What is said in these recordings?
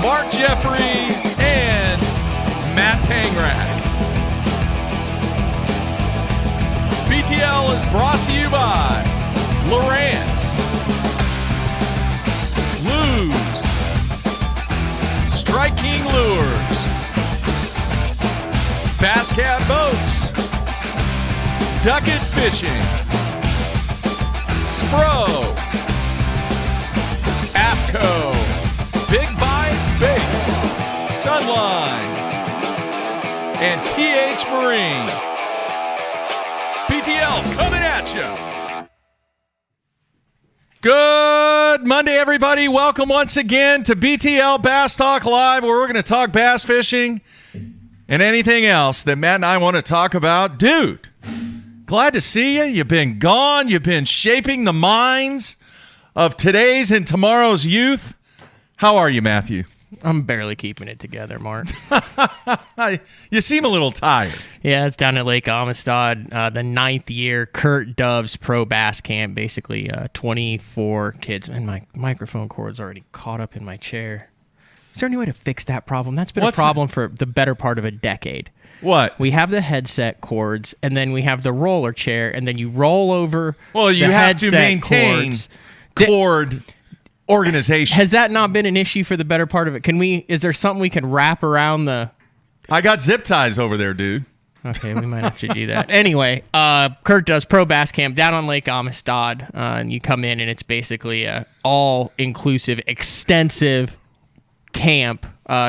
Mark Jeffries, and Matt Pangrack. BTL is brought to you by Lowrance, Lose, Strike King Lures, Bass Cat Boats, Ducket Fishing, Spro, AFCO, Big Bite Baits, Sunline, and TH Marine. BTL coming at you. Good Monday, everybody. Welcome once again to BTL Bass Talk Live, where we're going to talk bass fishing and anything else that Matt and I want to talk about. Dude, glad to see you. You've been gone. You've been shaping the minds of today's and tomorrow's youth. How are you, Matthew? I'm barely keeping it together, Mark. You seem a little tired. Yeah, it's down at Lake Amistad, the 9th year Kurt Dove's Pro Bass Camp. Basically, 24 kids. And my microphone cord's already caught up in my chair. Is there any way to fix that problem? That's been a problem for the better part of a decade. What? We have the headset cords, and then we have the roller chair, and then you roll over. Well, you have to maintain cord organization. Has that not been an issue for the better part of it? Is there something we can wrap around the... I got zip ties over there, dude. Okay, we might have to do that. Anyway, Kurt does Pro Bass Camp down on Lake Amistad, and you come in, and it's basically a all-inclusive, extensive camp.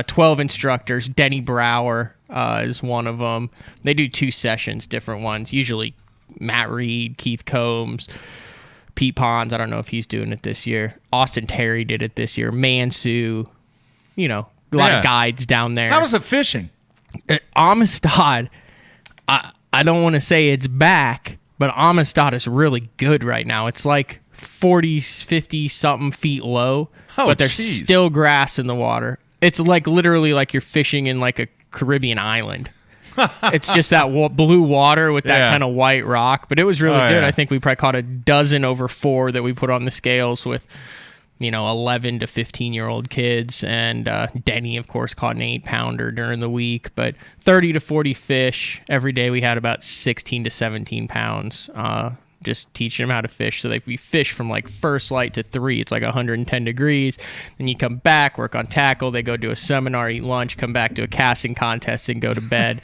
12 instructors. Denny Brower is one of them. They do 2 sessions, different ones. Usually Matt Reed, Keith Combs, Pete Pons. I don't know if he's doing it this year. Austin Terry did it this year. Mansu, a lot of guides down there. How was the fishing? At Amistad, I don't want to say it's back, but Amistad is really good right now. It's like 40, 50 something feet low, but there's still grass in the water. It's like literally like you're fishing in like a Caribbean island. It's just that blue water with that kind of white rock, but it was really good. Yeah. I think we probably caught a dozen over 4 that we put on the scales with 11 to 15-year-old kids, and Denny, of course, caught an 8-pounder during the week, but 30 to 40 fish. Every day we had about 16 to 17 pounds, just teaching them how to fish. So we fish from like first light to 3. It's like 110 degrees. Then you come back, work on tackle. They go do a seminar, eat lunch, come back to a casting contest, and go to bed.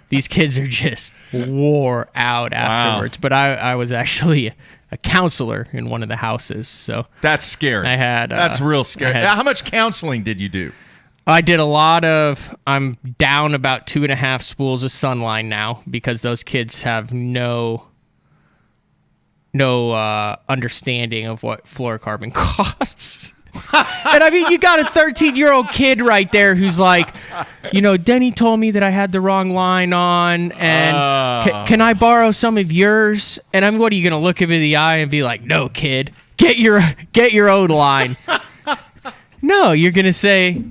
These kids are just wore out afterwards. Wow. But I was actually a counselor in one of the houses, so that's scary. That's real scary. How much counseling did you do? I did a lot of. I'm down about 2.5 spools of Sunline now because those kids have no understanding of what fluorocarbon costs. And I mean, you got a 13-year-old kid right there who's like, Denny told me that I had the wrong line on, and can I borrow some of yours? And I'm, what are you gonna look him in the eye and be like, no, kid, get your own line? No, you're gonna say,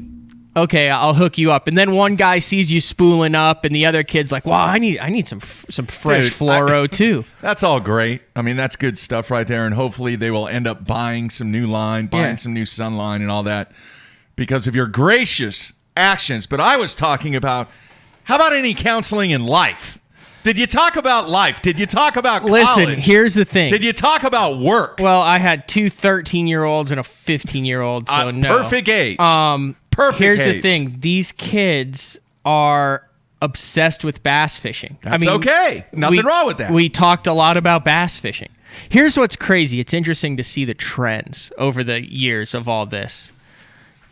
okay, I'll hook you up. And then one guy sees you spooling up, and the other kid's like, wow, I need some fresh fluoro too. That's all great. I mean, that's good stuff right there. And hopefully they will end up buying some new line, some new Sunline and all that because of your gracious actions. But I was talking about, how about any counseling in life? Did you talk about life? Did you talk about college? Listen, here's the thing. Did you talk about work? Well, I had 2 13-year-olds and a 15-year-old, so no. Perfect age. Here's the thing. These kids are obsessed with bass fishing. That's okay. Nothing wrong with that. We talked a lot about bass fishing. Here's what's crazy. It's interesting to see the trends over the years of all this.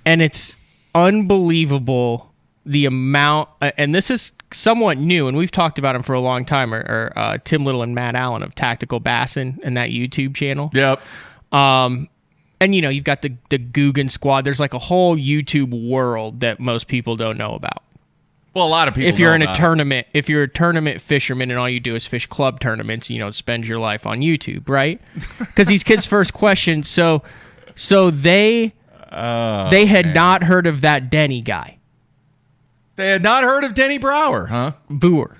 And it's unbelievable the amount, and this is somewhat new, and we've talked about them for a long time, or Tim Little and Matt Allen of Tactical Bassin and that YouTube channel. Yep. And, you've got the Guggen Squad. There's like a whole YouTube world that most people don't know about. Well, a lot of people if you're a tournament fisherman and all you do is fish club tournaments, spend your life on YouTube, right? Because these kids' first question, so they had not heard of that Denny guy. They had not heard of Denny Brower, huh? Boer.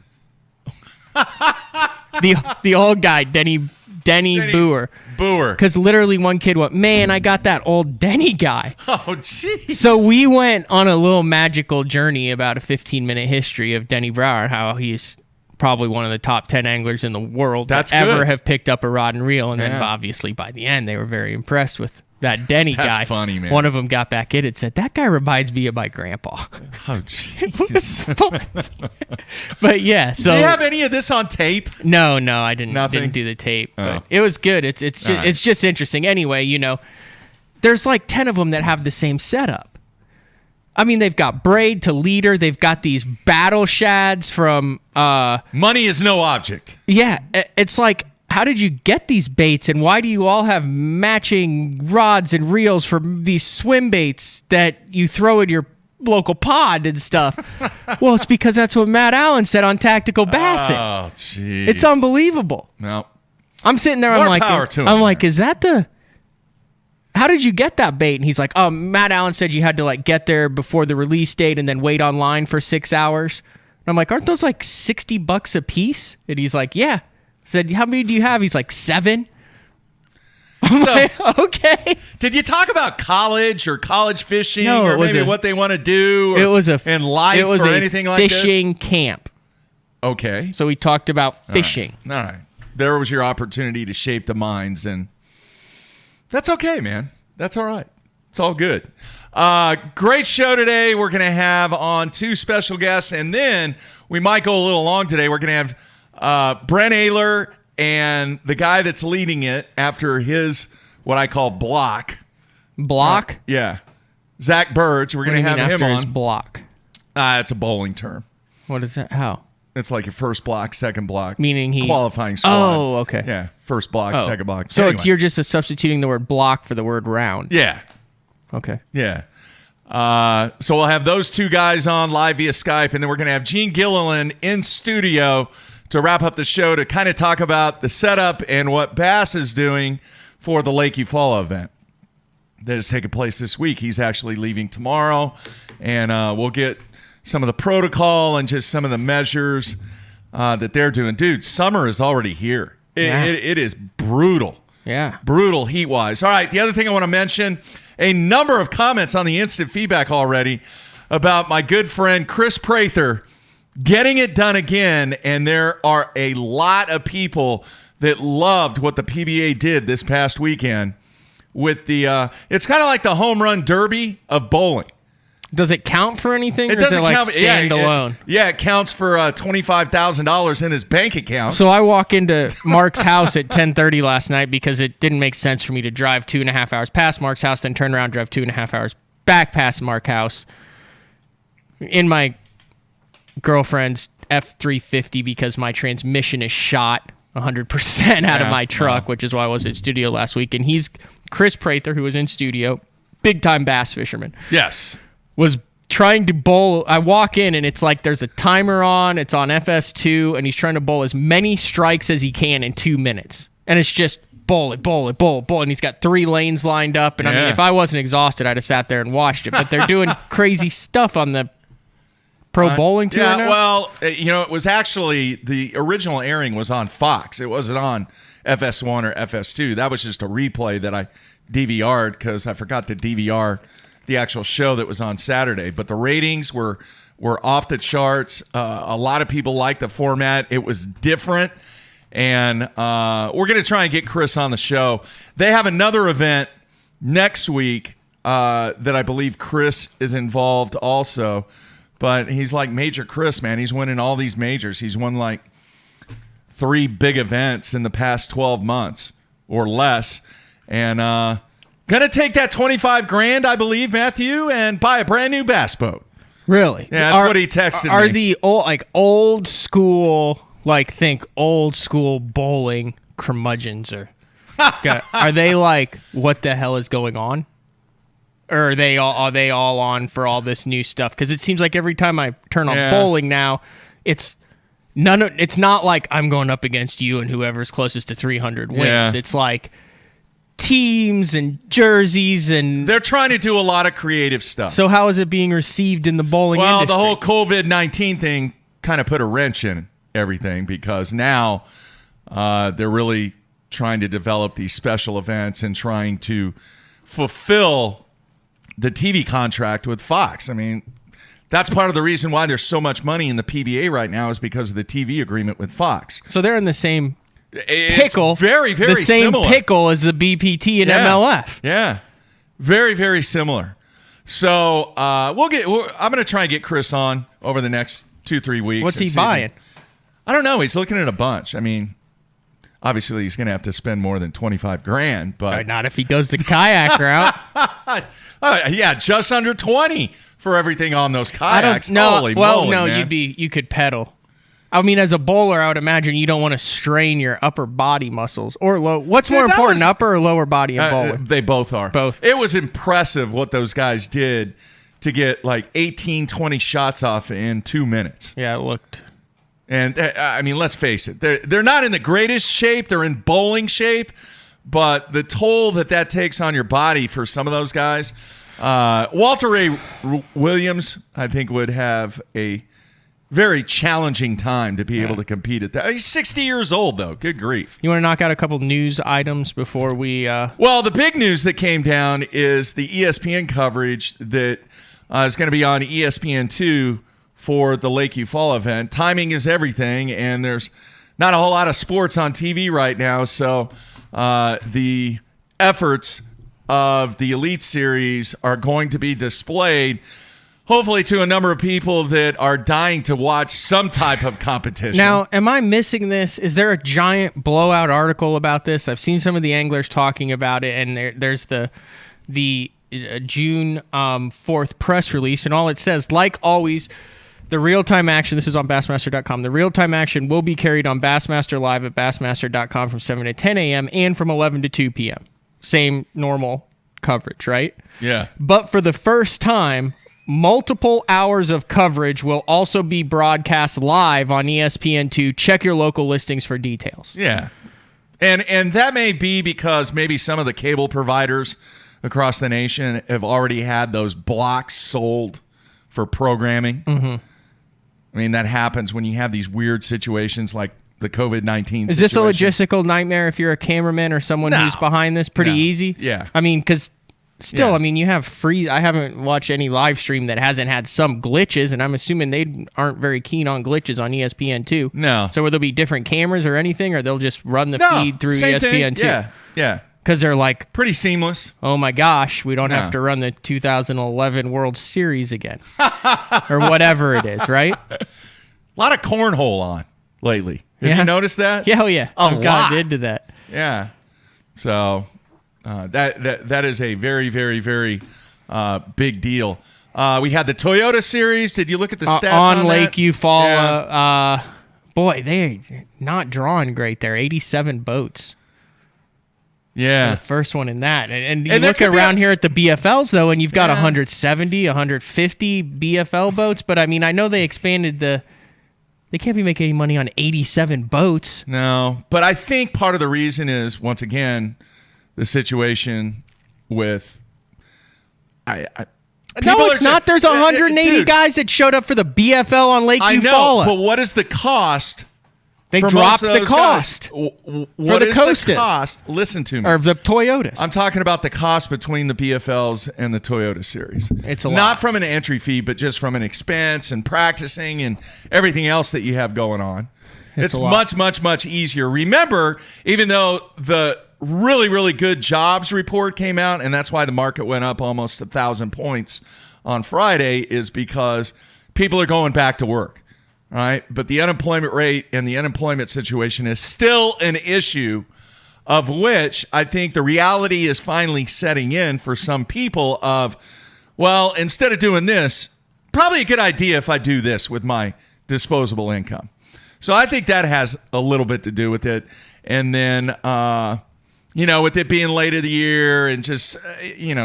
the old guy, Denny Denny Boer. Because literally one kid went, man, I got that old Denny guy. Oh, jeez. So we went on a little magical journey about a 15-minute history of Denny Brower, how he's probably one of the top 10 anglers in the world that ever have picked up a rod and reel. And then obviously by the end, they were very impressed with that Denny guy. That's funny, man. One of them got back in and said, that guy reminds me of my grandpa. Oh, jeez. But yeah, so. Do you have any of this on tape? No, I didn't do the tape. But it was good. It's just interesting. Anyway, there's like 10 of them that have the same setup. I mean, they've got braid to leader. They've got these battle shads from... Money is no object. Yeah, it's like, how did you get these baits, and why do you all have matching rods and reels for these swim baits that you throw in your local pond and stuff? Well, it's because that's what Matt Allen said on Tactical Bassing. Oh, jeez. It's unbelievable. No. I'm sitting there, More I'm like, power to him, is that the... How did you get that bait? And he's like, Matt Allen said you had to like get there before the release date and then wait online for 6 hours. And I'm like, aren't those like $60 a piece? And he's like, yeah. I said, how many do you have? He's like, 7. I'm like, okay. Did you talk about college or college fishing or maybe what they want to do in life it was or a anything like this? Fishing camp. Okay. So we talked about fishing. All right. There was your opportunity to shape the minds, and that's okay, man. That's all right. It's all good. Great show today. We're going to have on 2 special guests, and then we might go a little long today. We're going to have Brent Taylor and the guy that's leading it after his, what I call block. Block? Yeah. Zach Burge. We're going to have him on. His block? It's a bowling term. What is that? How? It's like your first block, second block. Meaning he... Qualifying squad. Oh, okay. Yeah. First block, second block. So anyway. you're just substituting the word block for the word round. Yeah. Okay. Yeah. So we'll have those 2 guys on live via Skype, and then we're going to have Gene Gilliland in studio to wrap up the show to kind of talk about the setup and what Bass is doing for the Lake Eufaula event that is taking place this week. He's actually leaving tomorrow, and we'll get some of the protocol and just some of the measures that they're doing. Dude, summer is already here. It is brutal. Yeah. Brutal heat-wise. All right, the other thing I want to mention, a number of comments on the instant feedback already about my good friend Chris Prather getting it done again, and there are a lot of people that loved what the PBA did this past weekend with the it's kind of like the home run derby of bowling. Does it count for anything? It or doesn't is it like count. Stand alone. It counts for $25,000 in his bank account. So I walk into Mark's house at 10:30 last night because it didn't make sense for me to drive 2.5 hours past Mark's house, then turn around, drive 2.5 hours back past Mark's house in my girlfriend's F350 because my transmission is shot 100% out of my truck, which is why I was at studio last week. And he's Chris Prather, who was in studio, big time bass fisherman. Yes. Was trying to bowl. I walk in and it's like there's a timer on. It's on FS2, and he's trying to bowl as many strikes as he can in 2 minutes. And it's just bowl it, bowl it, bowl, bowl. And he's got 3 lanes lined up. And I mean, if I wasn't exhausted, I'd have sat there and watched it. But they're doing crazy stuff on the pro bowling tour now? Well, it was actually the original airing was on Fox. It wasn't on FS1 or FS2. That was just a replay that I DVR'd because I forgot to DVR the actual show that was on Saturday. But the ratings were off the charts. A lot of people liked the format. It was different. And we're going to try and get Chris on the show. They have another event next week that I believe Chris is involved also. But he's like Major Chris, man. He's winning all these majors. He's won like 3 big events in the past 12 months or less. And gonna take that $25,000, I believe, Matthew, and buy a brand new bass boat. Really? Yeah, that's what he texted me. Are the old school, think old school bowling curmudgeons are they like, what the hell is going on? Or are they all on for all this new stuff? Because it seems like every time I turn on bowling now, it's not like I'm going up against you and whoever's closest to 300 wins. Yeah. It's like teams and jerseys, and they're trying to do a lot of creative stuff. So how is it being received in the bowling industry? The whole COVID-19 thing kind of put a wrench in everything because now they're really trying to develop these special events and trying to fulfill the TV contract with Fox. I mean, that's part of the reason why there's so much money in the PBA right now is because of the TV agreement with Fox. So they're in the same pickle. It's very, very the same similar. pickle as the BPT and MLF. Yeah, very, very similar. So I'm going to try and get Chris on over the next 2-3 weeks. What's he buying? I don't know. He's looking at a bunch. I mean, obviously he's going to have to spend more than $25,000, but not if he goes the kayak route. Yeah, just under 20 for everything on those kayaks. Holy well, moly, no, man. you could pedal. I mean, as a bowler, I would imagine you don't want to strain your upper body muscles or low. What's more important, upper or lower body in bowling? They both are. Both. It was impressive what those guys did to get like 18, 20 shots off in 2 minutes. Yeah, it looked. And I mean, let's face it, they're not in the greatest shape. They're in bowling shape, but the toll that takes on your body for some of those guys. Walter Ray Williams, I think, would have a very challenging time to be able to compete at that. He's 60 years old, though. Good grief. You want to knock out a couple news items before we... Well, the big news that came down is the ESPN coverage that is going to be on ESPN2 for the Lake Eufaula event. Timing is everything, and there's not a whole lot of sports on TV right now, so the efforts of the Elite Series are going to be displayed, hopefully to a number of people that are dying to watch some type of competition. Now, am I missing this? Is there a giant blowout article about this? I've seen some of the anglers talking about it, and there's the June 4th press release, and all it says, like always, the real-time action, this is on Bassmaster.com, the real-time action will be carried on Bassmaster Live at Bassmaster.com from 7 to 10 a.m. and from 11 to 2 p.m. Same normal coverage, right? Yeah. But for the first time, multiple hours of coverage will also be broadcast live on ESPN2. Check your local listings for details. Yeah. And that may be because maybe some of the cable providers across the nation have already had those blocks sold for programming. Mm-hmm. I mean, that happens when you have these weird situations like the COVID-19 situation. Is this a logistical nightmare if you're a cameraman or someone who's behind this? Pretty easy? Yeah. I mean, because still, I mean, you have I haven't watched any live stream that hasn't had some glitches, and I'm assuming they aren't very keen on glitches on ESPN2. No. So will there be different cameras or anything, or they'll just run the feed through ESPN2? Thing. Yeah. Because they're like... Pretty seamless. Oh, my gosh, we don't have to run the 2011 World Series again. Or whatever it is, right? A lot of cornhole on lately. Have you noticed that? Yeah, oh yeah. A lot. God into that. Yeah. So that is a very, very, very big deal. We had the Toyota Series. Did you look at the stats on Lake that? Eufaula? Yeah. Boy, they're not drawing great there. 87 boats. Yeah. The first one in that. And you look around here at the BFLs, though, and you've got 170, 150 BFL boats. But, I mean, I know they expanded They can't be making any money on 87 boats. No, but I think part of the reason is, once again, the situation with... No, it's not. There's 180 guys that showed up for the BFL on Lake Eufaula. I know, but what is the cost? They dropped the cost for the Costas. The cost? Listen to me. Or the Toyotas. I'm talking about the cost between the BFLs and the Toyota Series. It's a lot. Not from an entry fee, but just from an expense and practicing and everything else that you have going on. It's much, much, much easier. Remember, even though the really, really good jobs report came out, and that's why the market went up almost 1,000 points on Friday, is because people are going back to work. All right, but the unemployment rate and the unemployment situation is still an issue, of which I think the reality is finally setting in for some people of, well, instead of doing this, probably a good idea if I do this with my disposable income. So I think that has a little bit to do with it. And then, with it being late in the year and just,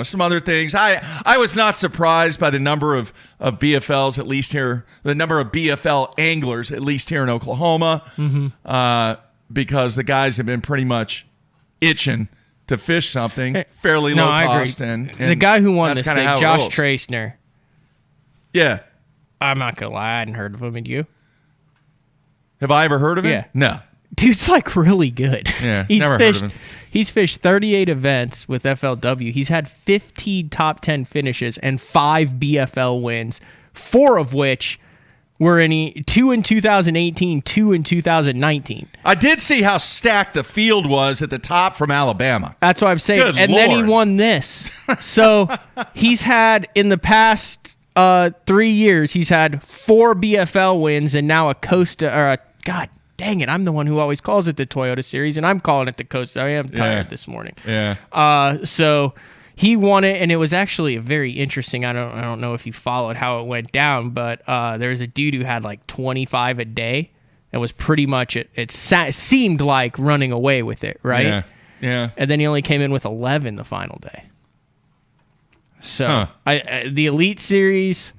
some other things. I was not surprised by the number of BFLs, at least here, the number of BFL anglers, at least here in Oklahoma, because the guys have been pretty much itching to fish something fairly low cost. And the guy who won this thing, Josh rolls. Tracner. Yeah. I'm not going to lie. I hadn't heard of him. And you? Have I ever heard of him? Yeah. No. Dude's like really good. Yeah, never heard of him. He's fished 38 events with FLW. He's had 15 top 10 finishes and 5 BFL wins, 4 of which were 2 in 2018, 2 in 2019. I did see how stacked the field was at the top from Alabama. That's what I'm saying. Good and Lord. Then he won this. So he's had, in the past 3 years, he's had 4 BFL wins and now a Costa, or a, God dang it, I'm the one who always calls it the Toyota Series, and I'm calling it the Costa. I am tired this morning. Yeah. So he won it, and it was actually a very interesting. I don't know if you followed how it went down, but there was a dude who had like 25 a day, and was pretty much it seemed like running away with it, right? Yeah. Yeah. And then he only came in with 11 the final day. So the Elite Series,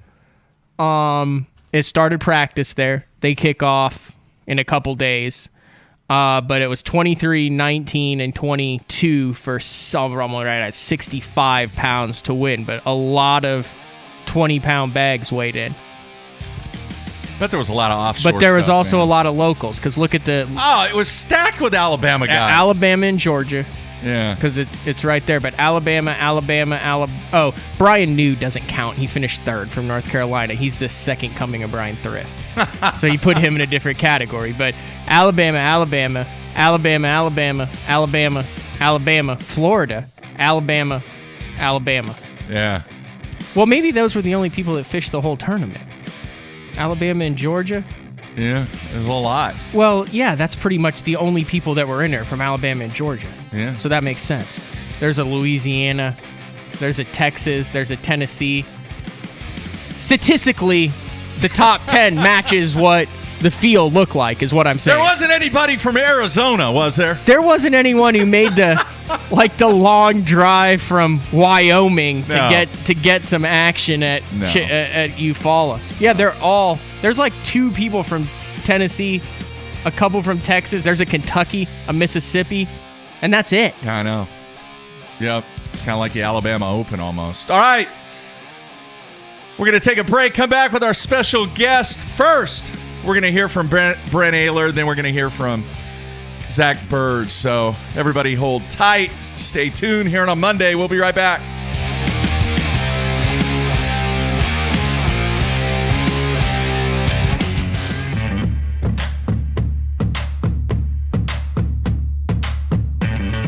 it started practice there. They kick off in a couple days. But it was 23, 19, and 22 for some, right at 65 pounds to win. But a lot of 20-pound bags weighed in. Bet there was a lot of offshore But there was stuff, also man. a lot of locals. Because look at the... Oh, it was stacked with Alabama guys. Alabama and Georgia. Yeah. Because it's right there. But Alabama. Oh, Brian New doesn't count. He finished 3rd from North Carolina. He's the second coming of Brian Thrift. So you put him in a different category. But Alabama, Florida, Alabama. Yeah. Well, maybe those were the only people that fished the whole tournament. Alabama and Georgia. Yeah, it was a lot. Well, yeah, that's pretty much the only people that were in there from Alabama and Georgia. Yeah. So that makes sense. There's a Louisiana, there's a Texas, there's a Tennessee. Statistically, the top 10 matches what the field looked like, is what I'm saying. There wasn't anybody from Arizona, was there? There wasn't anyone who made the the long drive from Wyoming to get some action at Eufaula. Yeah, there's like 2 people from Tennessee, a couple from Texas, there's a Kentucky, a Mississippi, and that's it. Yeah, I know. Yep. It's kind of like the Alabama Open almost. All right. We're going to take a break, come back with our special guest. First, we're going to hear from Brent Taylor, then we're going to hear from Zach Burge. So everybody hold tight. Stay tuned here on Monday. We'll be right back.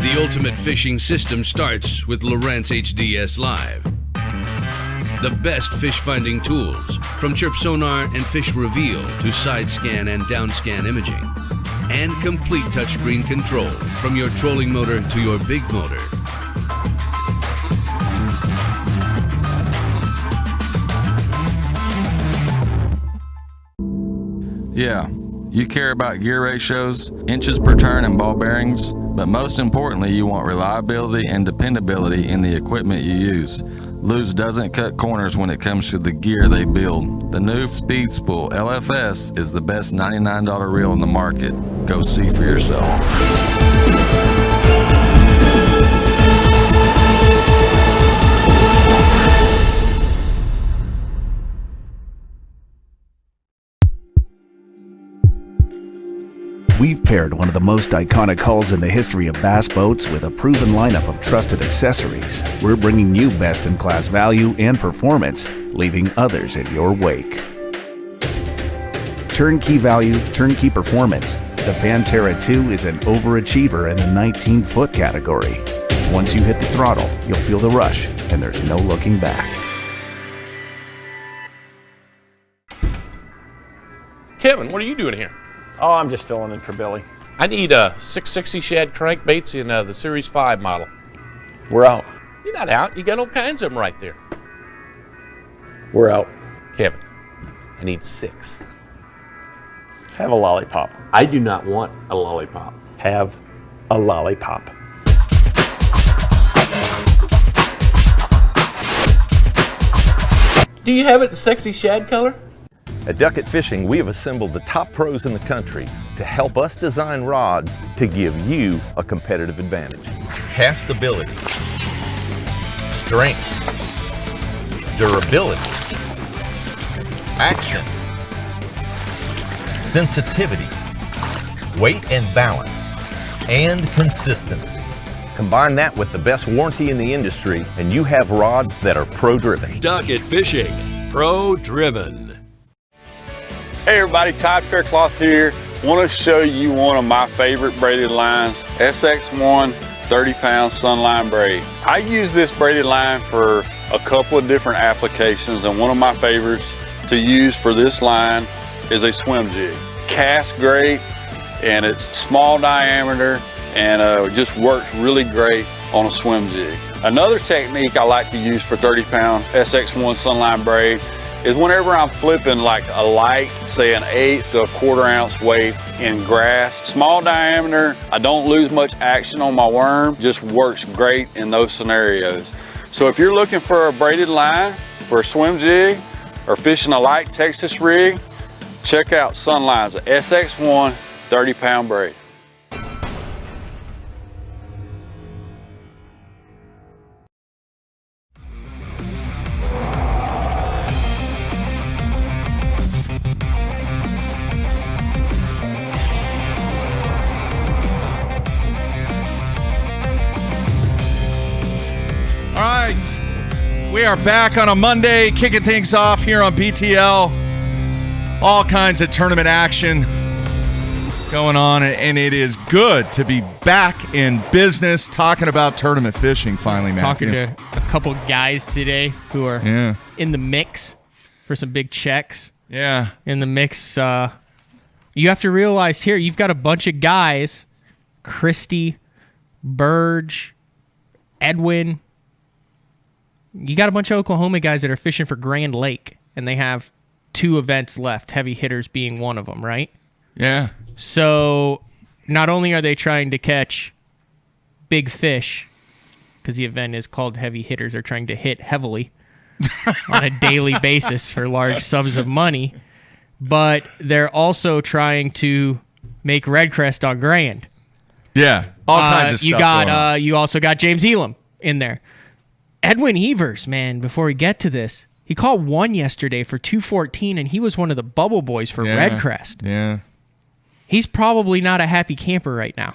The ultimate fishing system starts with Lowrance HDS Live. The best fish finding tools, from chirp sonar and fish reveal to side scan and down scan imaging, and complete touchscreen control from your trolling motor to your big motor. Yeah, you care about gear ratios, inches per turn, and ball bearings, but most importantly, you want reliability and dependability in the equipment you use. Lew's doesn't cut corners when it comes to the gear they build. The new Speed Spool LFS is the best $99 reel in the market. Go see for yourself. We've paired one of the most iconic hulls in the history of bass boats with a proven lineup of trusted accessories. We're bringing you best-in-class value and performance, leaving others in your wake. Turnkey value, turnkey performance. The Pantera 2 is an overachiever in the 19-foot category. Once you hit the throttle, you'll feel the rush, and there's no looking back. Kevin, what are you doing here? Oh, I'm just filling in for Billy. I need 660 shad crankbaits in the Series 5 model. We're out. You're not out. You got all kinds of them right there. We're out. Kevin, I need 6. Have a lollipop. I do not want a lollipop. Have a lollipop. Do you have it in sexy shad color? At Duckett Fishing, we have assembled the top pros in the country to help us design rods to give you a competitive advantage. Castability, strength, durability, action, sensitivity, weight and balance, and consistency. Combine that with the best warranty in the industry, and you have rods that are pro-driven. Duck It Fishing, pro-driven. Hey everybody, Tide Faircloth here. Want to show you one of my favorite braided lines, SX1 30-pound Sunline braid. I use this braided line for a couple of different applications, and one of my favorites to use for this line is a swim jig. Casts great, and it's small diameter, and just works really great on a swim jig. Another technique I like to use for 30-pound SX1 Sunline braid is whenever I'm flipping like a light, say an 1/8 to a 1/4 ounce weight in grass, small diameter, I don't lose much action on my worm, just works great in those scenarios. So if you're looking for a braided line for a swim jig or fishing a light Texas rig, check out Sunline's SX1 30-pound braid. All right, we are back on a Monday, kicking things off here on BTL. All kinds of tournament action going on, and it is good to be back in business talking about tournament fishing finally, man. Talking to a couple guys today who are in the mix for some big checks. Yeah. In the mix. You have to realize here, you've got a bunch of guys, Christy, Birge, Edwin. You got a bunch of Oklahoma guys that are fishing for Grand Lake, and they have 2 events left, heavy hitters being one of them, right? Yeah. So not only are they trying to catch big fish, because the event is called heavy hitters, are trying to hit heavily on a daily basis for large sums of money, but they're also trying to make red crest on Grand. Yeah, all kinds of stuff. You also got James Elam in there. Edwin Evers, man, before we get to this, he caught 1 yesterday for 214, and he was one of the bubble boys for red crest. Yeah. He's probably not a happy camper right now.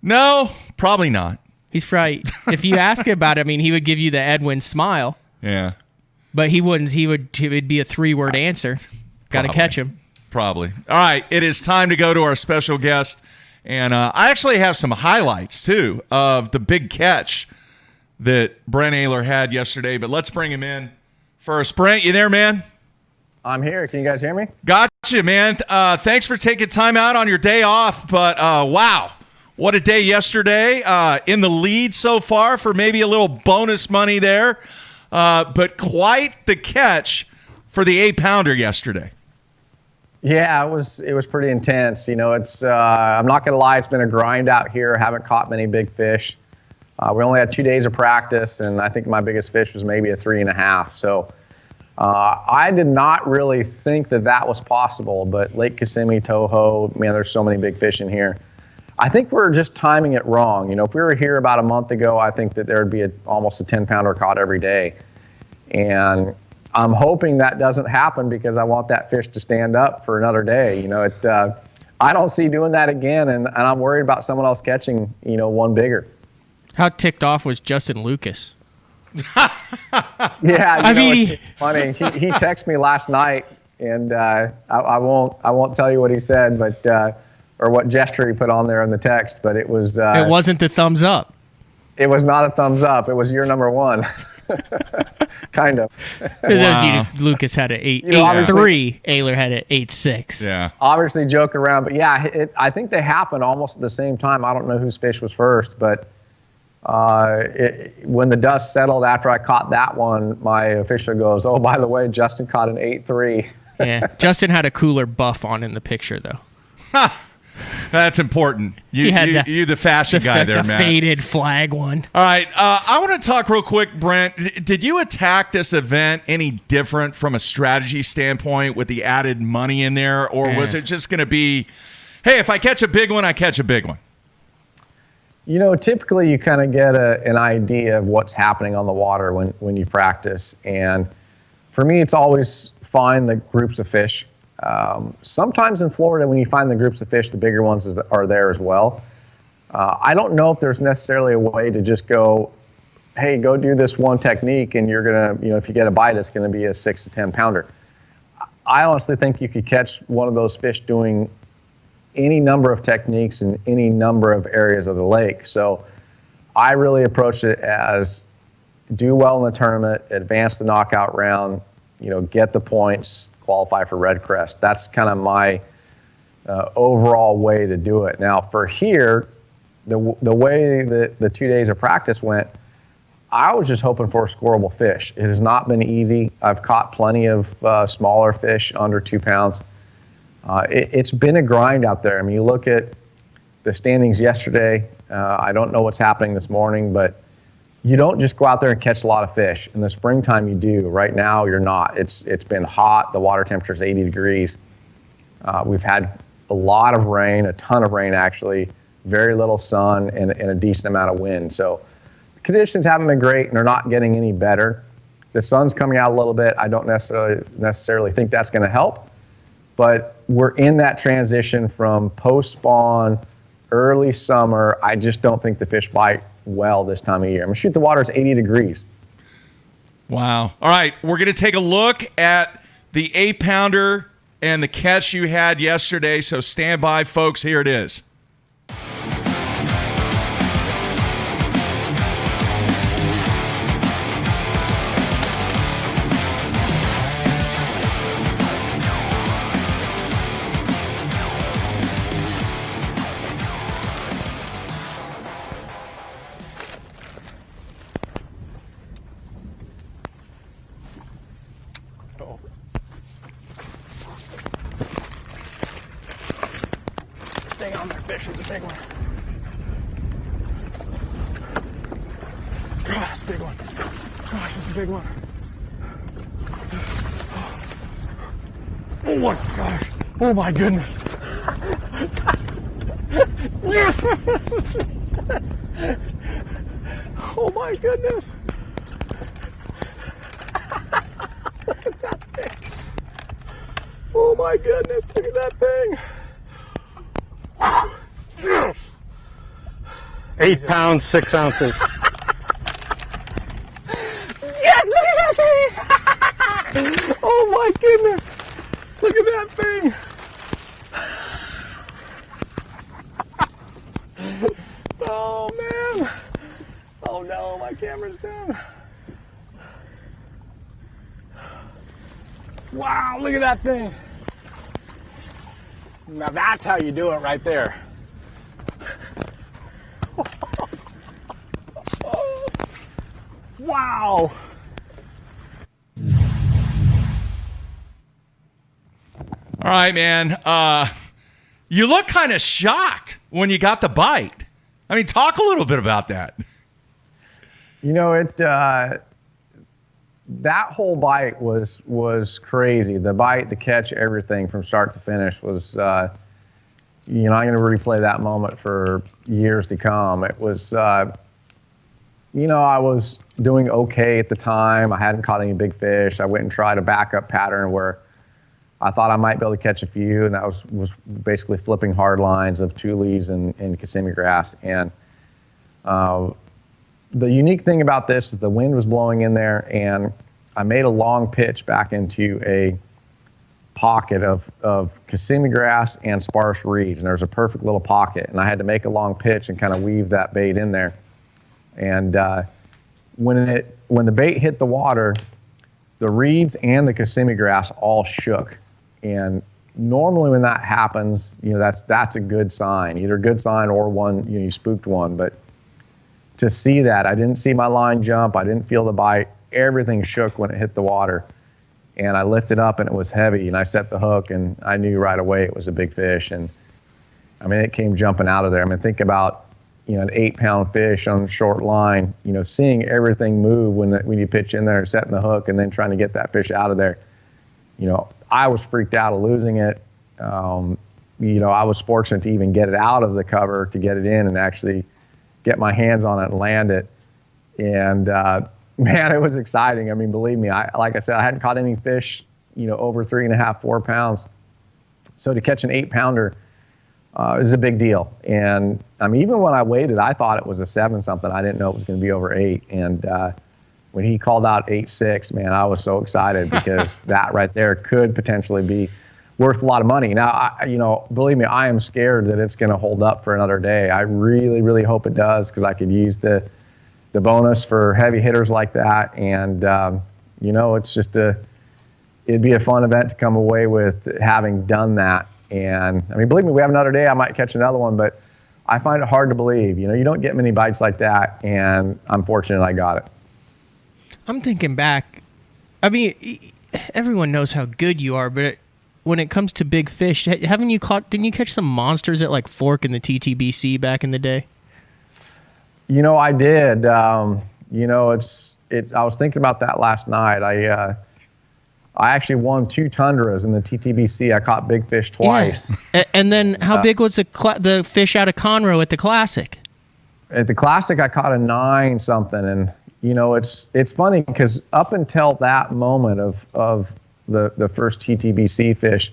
No, probably not. He's probably, if you ask him about it, I mean, he would give you the Edwin smile. Yeah. But he wouldn't. It would be a 3-word answer. Got to catch him. Probably. All right, it is time to go to our special guest. And I actually have some highlights, too, of the big catch that Brent Taylor had yesterday. But let's bring him in first. Brent, you there, man? I'm here. Can you guys hear me? Gotcha, man. Thanks for taking time out on your day off. But, wow, what a day yesterday. In the lead so far for maybe a little bonus money there. But quite the catch for the 8-pounder yesterday. Yeah, it was pretty intense. You know, it's I'm not gonna lie, it's been a grind out here. I haven't caught many big fish. We only had 2 days of practice, and I think my biggest fish was maybe a 3.5. So I did not really think that was possible. But Lake Kissimmee, Toho, man, there's so many big fish in here. I think we're just timing it wrong. You know, if we were here about a month ago, I think that there would be almost a 10-pounder caught every day. And I'm hoping that doesn't happen because I want that fish to stand up for another day. You know, I don't see doing that again, and I'm worried about someone else catching, you know, one bigger. How ticked off was Justin Lucas? Yeah, I mean, it's funny. He texted me last night, and I won't tell you what he said, but or what gesture he put on there in the text, but it was. It wasn't the thumbs up. It was not a thumbs up. It was year number 1. Kind of. Wow. Lucas had an 8.3. Ayler had an 8.6. Yeah. Obviously joking around, but yeah, I think they happened almost at the same time. I don't know whose fish was first, but when the dust settled after I caught that one, my official goes, "Oh, by the way, Justin caught an 8.3." Yeah, Justin had a cooler buff on in the picture, though. That's important. You the fashion guy there, the Matt. Faded flag one. All right. I want to talk real quick, Brent. Did you attack this event any different from a strategy standpoint with the added money in there? Or was it just going to be, hey, if I catch a big one, I catch a big one? You know, typically you kind of get an idea of what's happening on the water when you practice. And for me, it's always find the groups of fish. Sometimes in Florida, when you find the groups of fish, the bigger ones are there as well. I don't know if there's necessarily a way to just go, hey, go do this one technique and you're going to, if you get a bite, it's going to be a 6 to 10 pounder. I honestly think you could catch one of those fish doing any number of techniques in any number of areas of the lake. So I really approached it as do well in the tournament, advance the knockout round, get the points, qualify for red crest. That's kind of my overall way to do it. Now for here, the way that the 2 days of practice went, I was just hoping for a scoreable fish. It has not been easy. I've caught plenty of smaller fish under 2 pounds. It's been a grind out there. I mean, you look at the standings yesterday. I don't know what's happening this morning, but you don't just go out there and catch a lot of fish. In the springtime, you do. Right now, you're not. It's been hot. The water temperature is 80 degrees. We've had a lot of rain, a ton of rain actually, very little sun, and a decent amount of wind. So the conditions haven't been great, and they're not getting any better. The sun's coming out a little bit. I don't necessarily think that's going to help, but we're in that transition from post-spawn, early summer. I just don't think the fish bite well this time of year. I'm going to shoot the water. It's 80 degrees. Wow. All right, we're going to take a look at the 8-pounder and the catch you had yesterday, so stand by, folks. Here it is. Stay on there, fish. It's a big one. Gosh, it's a big one. Gosh, it's a big one. Oh my gosh. Oh my goodness. Yes. Oh my goodness. Look at that thing. Oh my goodness. Look at that thing. 8 pounds, 6 ounces. Yes, look at that thing! Oh my goodness! Look at that thing! Oh man! Oh no, my camera's down. Wow, look at that thing! Now that's how you do it right there. Wow. All right, man. You look kind of shocked when you got the bite. I mean, talk a little bit about that. That whole bite was crazy. The bite, the catch, everything from start to finish was, I'm going to replay that moment for years to come. It was, I was doing okay at the time. I hadn't caught any big fish. I went and tried a backup pattern where I thought I might be able to catch a few, and that was basically flipping hard lines of tules and Kissimmee grass. And the unique thing about this is the wind was blowing in there, and I made a long pitch back into a pocket of Kissimmee grass and sparse reeds, and there's a perfect little pocket, and I had to make a long pitch and kind of weave that bait in there. And when the bait hit the water, the reeds and the Kissimmee grass all shook. And normally when that happens, that's a good sign, either a good sign or one, you spooked one. But to see that, I didn't see my line jump, I didn't feel the bite, everything shook when it hit the water. And I lifted up and it was heavy, and I set the hook and I knew right away it was a big fish. And I mean, it came jumping out of there. I mean, think about, an 8-pound fish on a short line, seeing everything move when you pitch in there, setting the hook, and then trying to get that fish out of there. I was freaked out of losing it. I was fortunate to even get it out of the cover to get it in and actually get my hands on it and land it. And man, it was exciting. I mean, believe me, like I said, I hadn't caught any fish, over 3.5, 4 pounds So to catch an 8-pounder is a big deal. And I mean, even when I waited, I thought it was a 7 something. I didn't know it was going to be over 8. And when he called out 8.6, man, I was so excited because that right there could potentially be worth a lot of money. Now, believe me, I am scared that it's going to hold up for another day. I really, really hope it does because I could use the bonus for heavy hitters like that. And, it's just it'd be a fun event to come away with having done that. And I mean, believe me, we have another day. I might catch another one, but I find it hard to believe. You don't get many bites like that. And I'm fortunate I got it. I'm thinking back. I mean, everyone knows how good you are, but when it comes to big fish, didn't you catch some monsters at like Fork in the TTBC back in the day? I did. I was thinking about that last night. I actually won 2 tundras in the TTBC. I caught big fish twice. Yeah. And then how big was the fish out of Conroe at the Classic? At the Classic, I caught a 9 something, and it's funny because up until that moment of the first TTBC fish,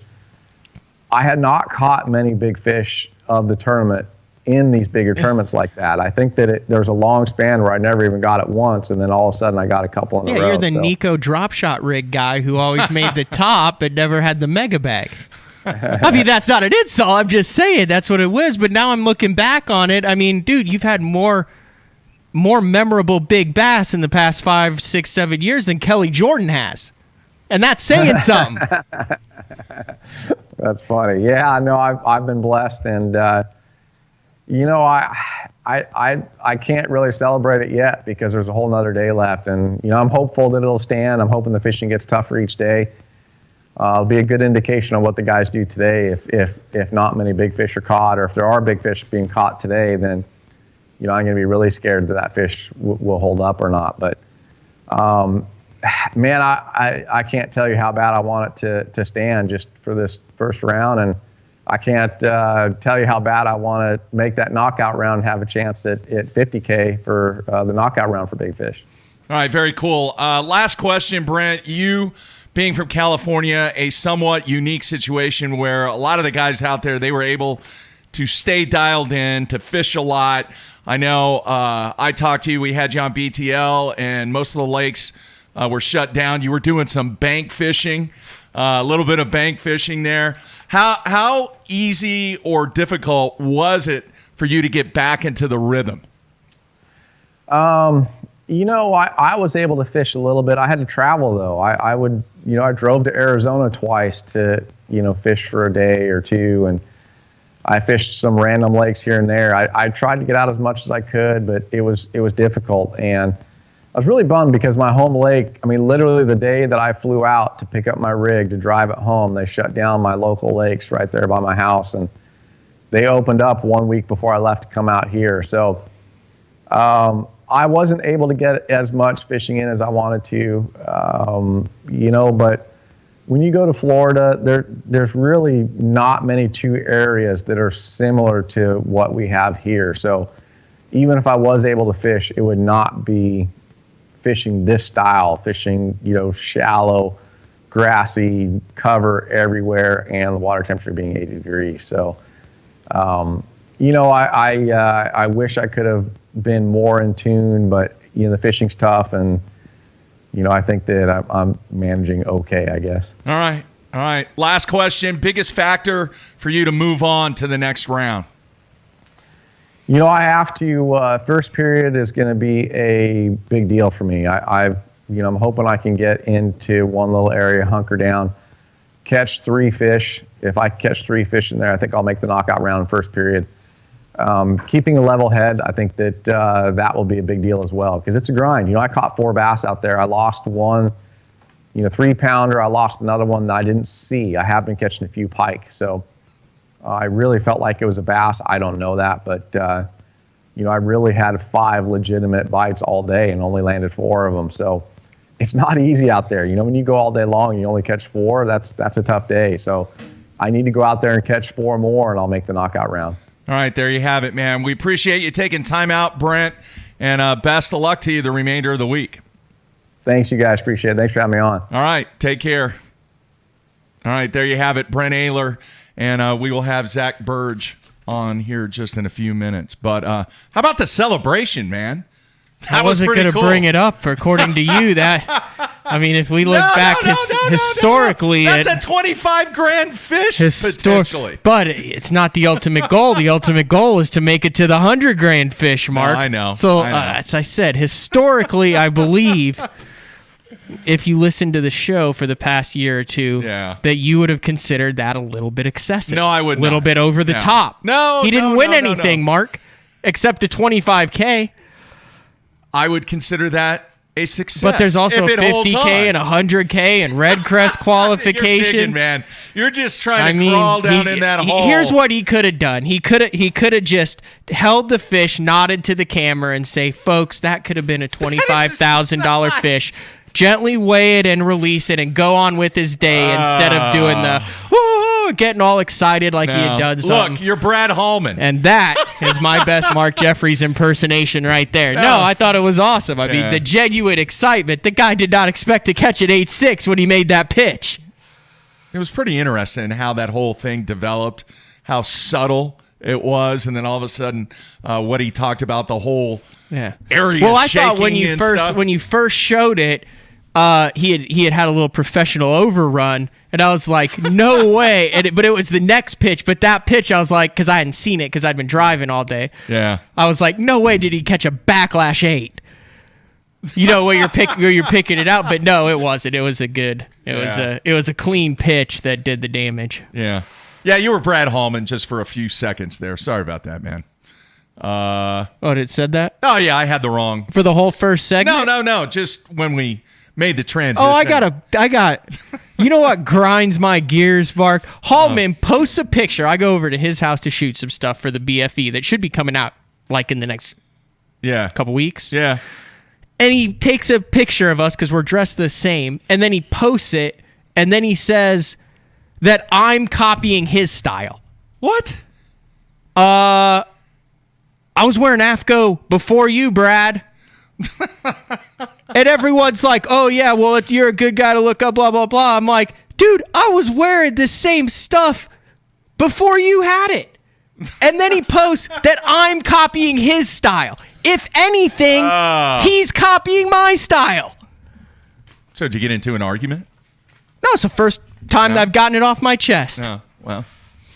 I had not caught many big fish of the tournament in these bigger tournaments like that. I think that there's a long span where I never even got it once, and then all of a sudden I got a couple in a row. Yeah, you're the Nico drop shot rig guy who always made the top but never had the mega bag. I mean, that's not an insult. I'm just saying that's what it was. But now I'm looking back on it. I mean, dude, you've had more memorable big bass in the past 5, 6, 7 years than Kelly Jordan has. And that's saying something. That's funny. Yeah, no, I've been blessed, and I can't really celebrate it yet because there's a whole nother day left, and I'm hopeful that it'll stand. I'm hoping the fishing gets tougher each day. It'll be a good indication of what the guys do today. If not many big fish are caught, or if there are big fish being caught today, then I'm going to be really scared that fish will hold up or not. But man, I can't tell you how bad I want it to stand just for this first round, and I can't tell you how bad I want to make that knockout round and have a chance at $50K for the knockout round for big fish. All right, very cool. Last question, Brent. You being from California, a somewhat unique situation where a lot of the guys out there, they were able to stay dialed in, to fish a lot. I know I talked to you. We had you on BTL, and most of the lakes were shut down. You were doing some bank fishing, a little bit of bank fishing there. How easy or difficult was it for you to get back into the rhythm? I was able to fish a little bit. I had to travel though. I drove to Arizona twice to, fish for a day or two, and I fished some random lakes here and there. I tried to get out as much as I could, but it was difficult. And I was really bummed because my home lake, literally the day that I flew out to pick up my rig to drive it home, they shut down my local lakes right there by my house, and they opened up 1 week before I left to come out here. So I wasn't able to get as much fishing in as I wanted to, but when you go to Florida, there's really not many 2 areas that are similar to what we have here. So even if I was able to fish, it would not be fishing this style, fishing, shallow, grassy, cover everywhere, and the water temperature being 80 degrees. So, I wish I could have been more in tune, but, the fishing's tough, and, I think that I'm managing okay, I guess. All right. Last question. Biggest factor for you to move on to the next round? I have to, first period is going to be a big deal for me. I'm hoping I can get into one little area, hunker down, catch 3 fish. If I catch 3 fish in there, I think I'll make the knockout round in first period. Keeping a level head, I think that that will be a big deal as well, because it's a grind. I caught 4 bass out there. I lost one, 3-pounder. I lost another one that I didn't see. I have been catching a few pike. So I really felt like it was a bass. I don't know that, but I really had 5 legitimate bites all day and only landed 4 of them. So it's not easy out there. When you go all day long and you only catch 4, that's a tough day. So I need to go out there and catch 4 more, and I'll make the knockout round. All right, there you have it, man. We appreciate you taking time out, Brent, and best of luck to you the remainder of the week. Thanks, you guys. Appreciate it. Thanks for having me on. All right, take care. All right, there you have it, Brent Ehreler. And we will have Zach Burge on here just in a few minutes. But how about the celebration, man? I wasn't going to bring it up, according to you. I mean, if we look back historically, that's a 25 grand fish potentially. But it's not the ultimate goal. The ultimate goal is to make it to the 100 grand fish mark. No, I know. So, as I said, historically, I believe if you listened to the show for the past year or two, that you would have considered that a little bit excessive. No, I would not. A little bit over the top. No, he didn't win anything, Mark, except the 25K. I would consider that a success. But there's also 50K and 100K and Red Crest qualification. You're digging, man. You're just trying to crawl down in that hole. Here's what he could have done. He could have just held the fish, nodded to the camera, and say, "Folks, that could have been a $25,000 fish." Gently weigh it and release it and go on with his day instead of doing the getting all excited like he had done something. Look, you're Brad Hallman. And that is my best Mark Jeffries impersonation right there. No, I thought it was awesome. I mean, the genuine excitement. The guy did not expect to catch an 8.6 when he made that pitch. It was pretty interesting how that whole thing developed, how subtle it was, and then all of a sudden what he talked about, the whole area Well, I shaking thought when you first showed it, he had a little professional overrun, and I was like, no way. But it was the next pitch. But that pitch, I was like, because I hadn't seen it because I'd been driving all day. Yeah, I was like, no way did he catch a backlash 8. You know where you're picking it out, but no, it wasn't. It was a good. It was a clean pitch that did the damage. Yeah, you were Brad Hallman just for a few seconds there. Sorry about that, man. It said that? Oh yeah, I had the wrong for the whole first segment. No. Just when we made the transition. Oh, I got. You know what grinds my gears, Mark? Hallman posts a picture. I go over to his house to shoot some stuff for the BFE that should be coming out like in the next couple weeks. Yeah. And he takes a picture of us because we're dressed the same, and then he posts it, and then he says that I'm copying his style. What? I was wearing AFCO before you, Brad. And everyone's like, oh, yeah, well, you're a good guy to look up, blah, blah, blah. I'm like, dude, I was wearing the same stuff before you had it. And then he posts that I'm copying his style. If anything, he's copying my style. So did you get into an argument? No, it's the first time that I've gotten it off my chest. No, well,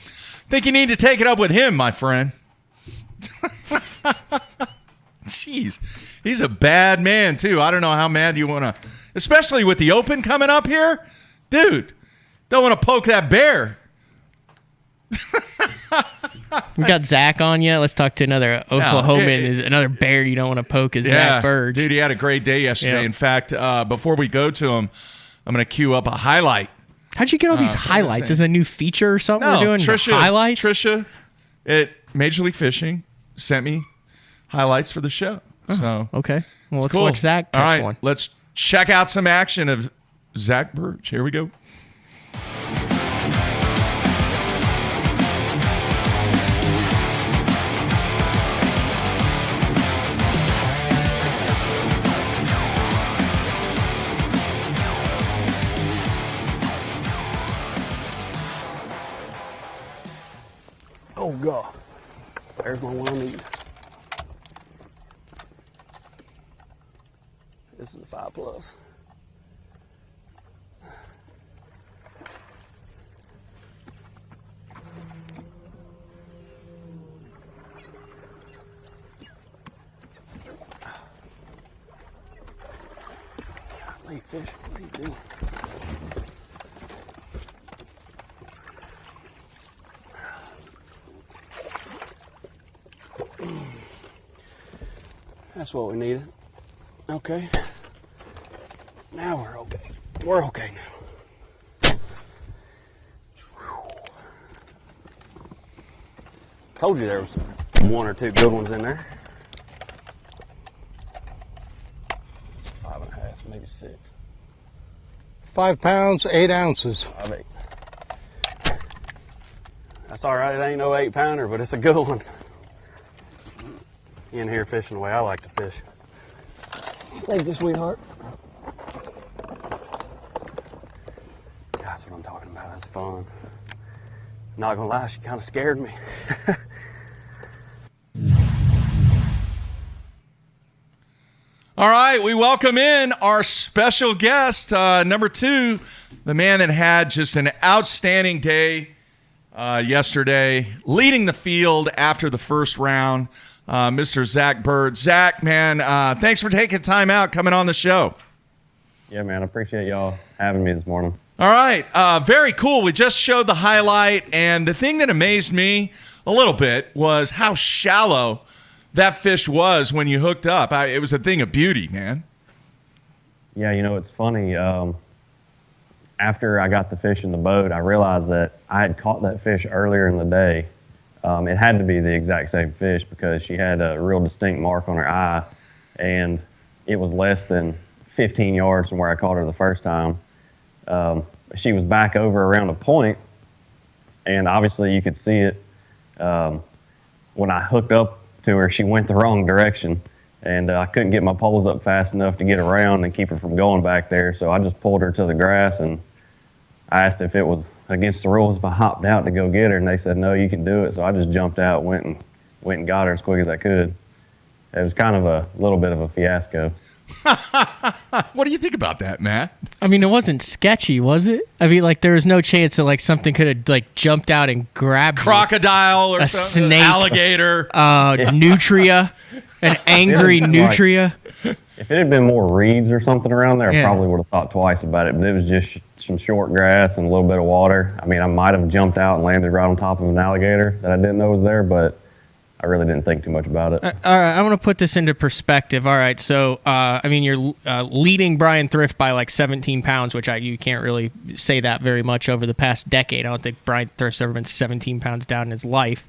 I think you need to take it up with him, my friend. Jeez, he's a bad man, too. I don't know how mad you want to, especially with the Open coming up here. Dude, don't want to poke that bear. We got Zach on yet? Let's talk to another Oklahoman. Another bear you don't want to poke is Zach Burge. Dude, he had a great day yesterday. Yeah. In fact, before we go to him, I'm going to cue up a highlight. How'd you get all these highlights? Is it a new feature or something we're doing? Highlights? Trisha at Major League Fishing sent me highlights for the show. So okay. Well, let's watch Zach catch all right, one. Let's check out some action of Zach Burge. Here we go. Oh, God. There's my one I need. This is a 5+. Golly, fish, what are you doing? That's what we needed. Okay. Now we're okay. We're okay now. Told you there was 1 or 2 good ones in there. 5.5, maybe 6. 5 pounds, 8 ounces. 5/8. That's all right. It ain't no 8-pounder, but it's a good one. In here fishing the way I like to fish. Thank you, sweetheart. That's what I'm talking about. That's fun. Not gonna lie, she kind of scared me. All right, we welcome in our special guest, number 2, the man that had just an outstanding day yesterday, leading the field after the first round, Mr. Zach Burge. Zach, man, thanks for taking time out, coming on the show. Yeah, man, I appreciate y'all having me this morning. All right, very cool. We just showed the highlight, and the thing that amazed me a little bit was how shallow that fish was when you hooked up. It was a thing of beauty, man. Yeah, you know, it's funny. After I got the fish in the boat, I realized that I had caught that fish earlier in the day. It had to be the exact same fish because she had a real distinct mark on her eye, and it was less than 15 yards from where I caught her the first time. She was back over around a point, and obviously you could see it. When I hooked up to her, she went the wrong direction, and I couldn't get my poles up fast enough to get around and keep her from going back there. So I just pulled her to the grass, and I asked if it was against the rules if I hopped out to go get her, and they said, no, you can do it. So I just jumped out, went and got her as quick as I could. It was kind of a little bit of a fiasco. What do you think about that, Matt? I mean, it wasn't sketchy, was it? I mean, like, there was no chance that, like, something could have, like, jumped out and grabbed crocodile or a something, snake, alligator, nutria, an angry nutria. If it had been more reeds or something around there, Yeah. I probably would have thought twice about it. But it was just some short grass and a little bit of water. I mean, I might have jumped out and landed right on top of an alligator that I didn't know was there, but I really didn't think too much about it. All right, I want to put this into perspective. All right, so I mean, you're leading Brian Thrift by like 17 pounds, which you can't really say that very much over the past decade. I don't think Brian Thrift's ever been 17 pounds down in his life.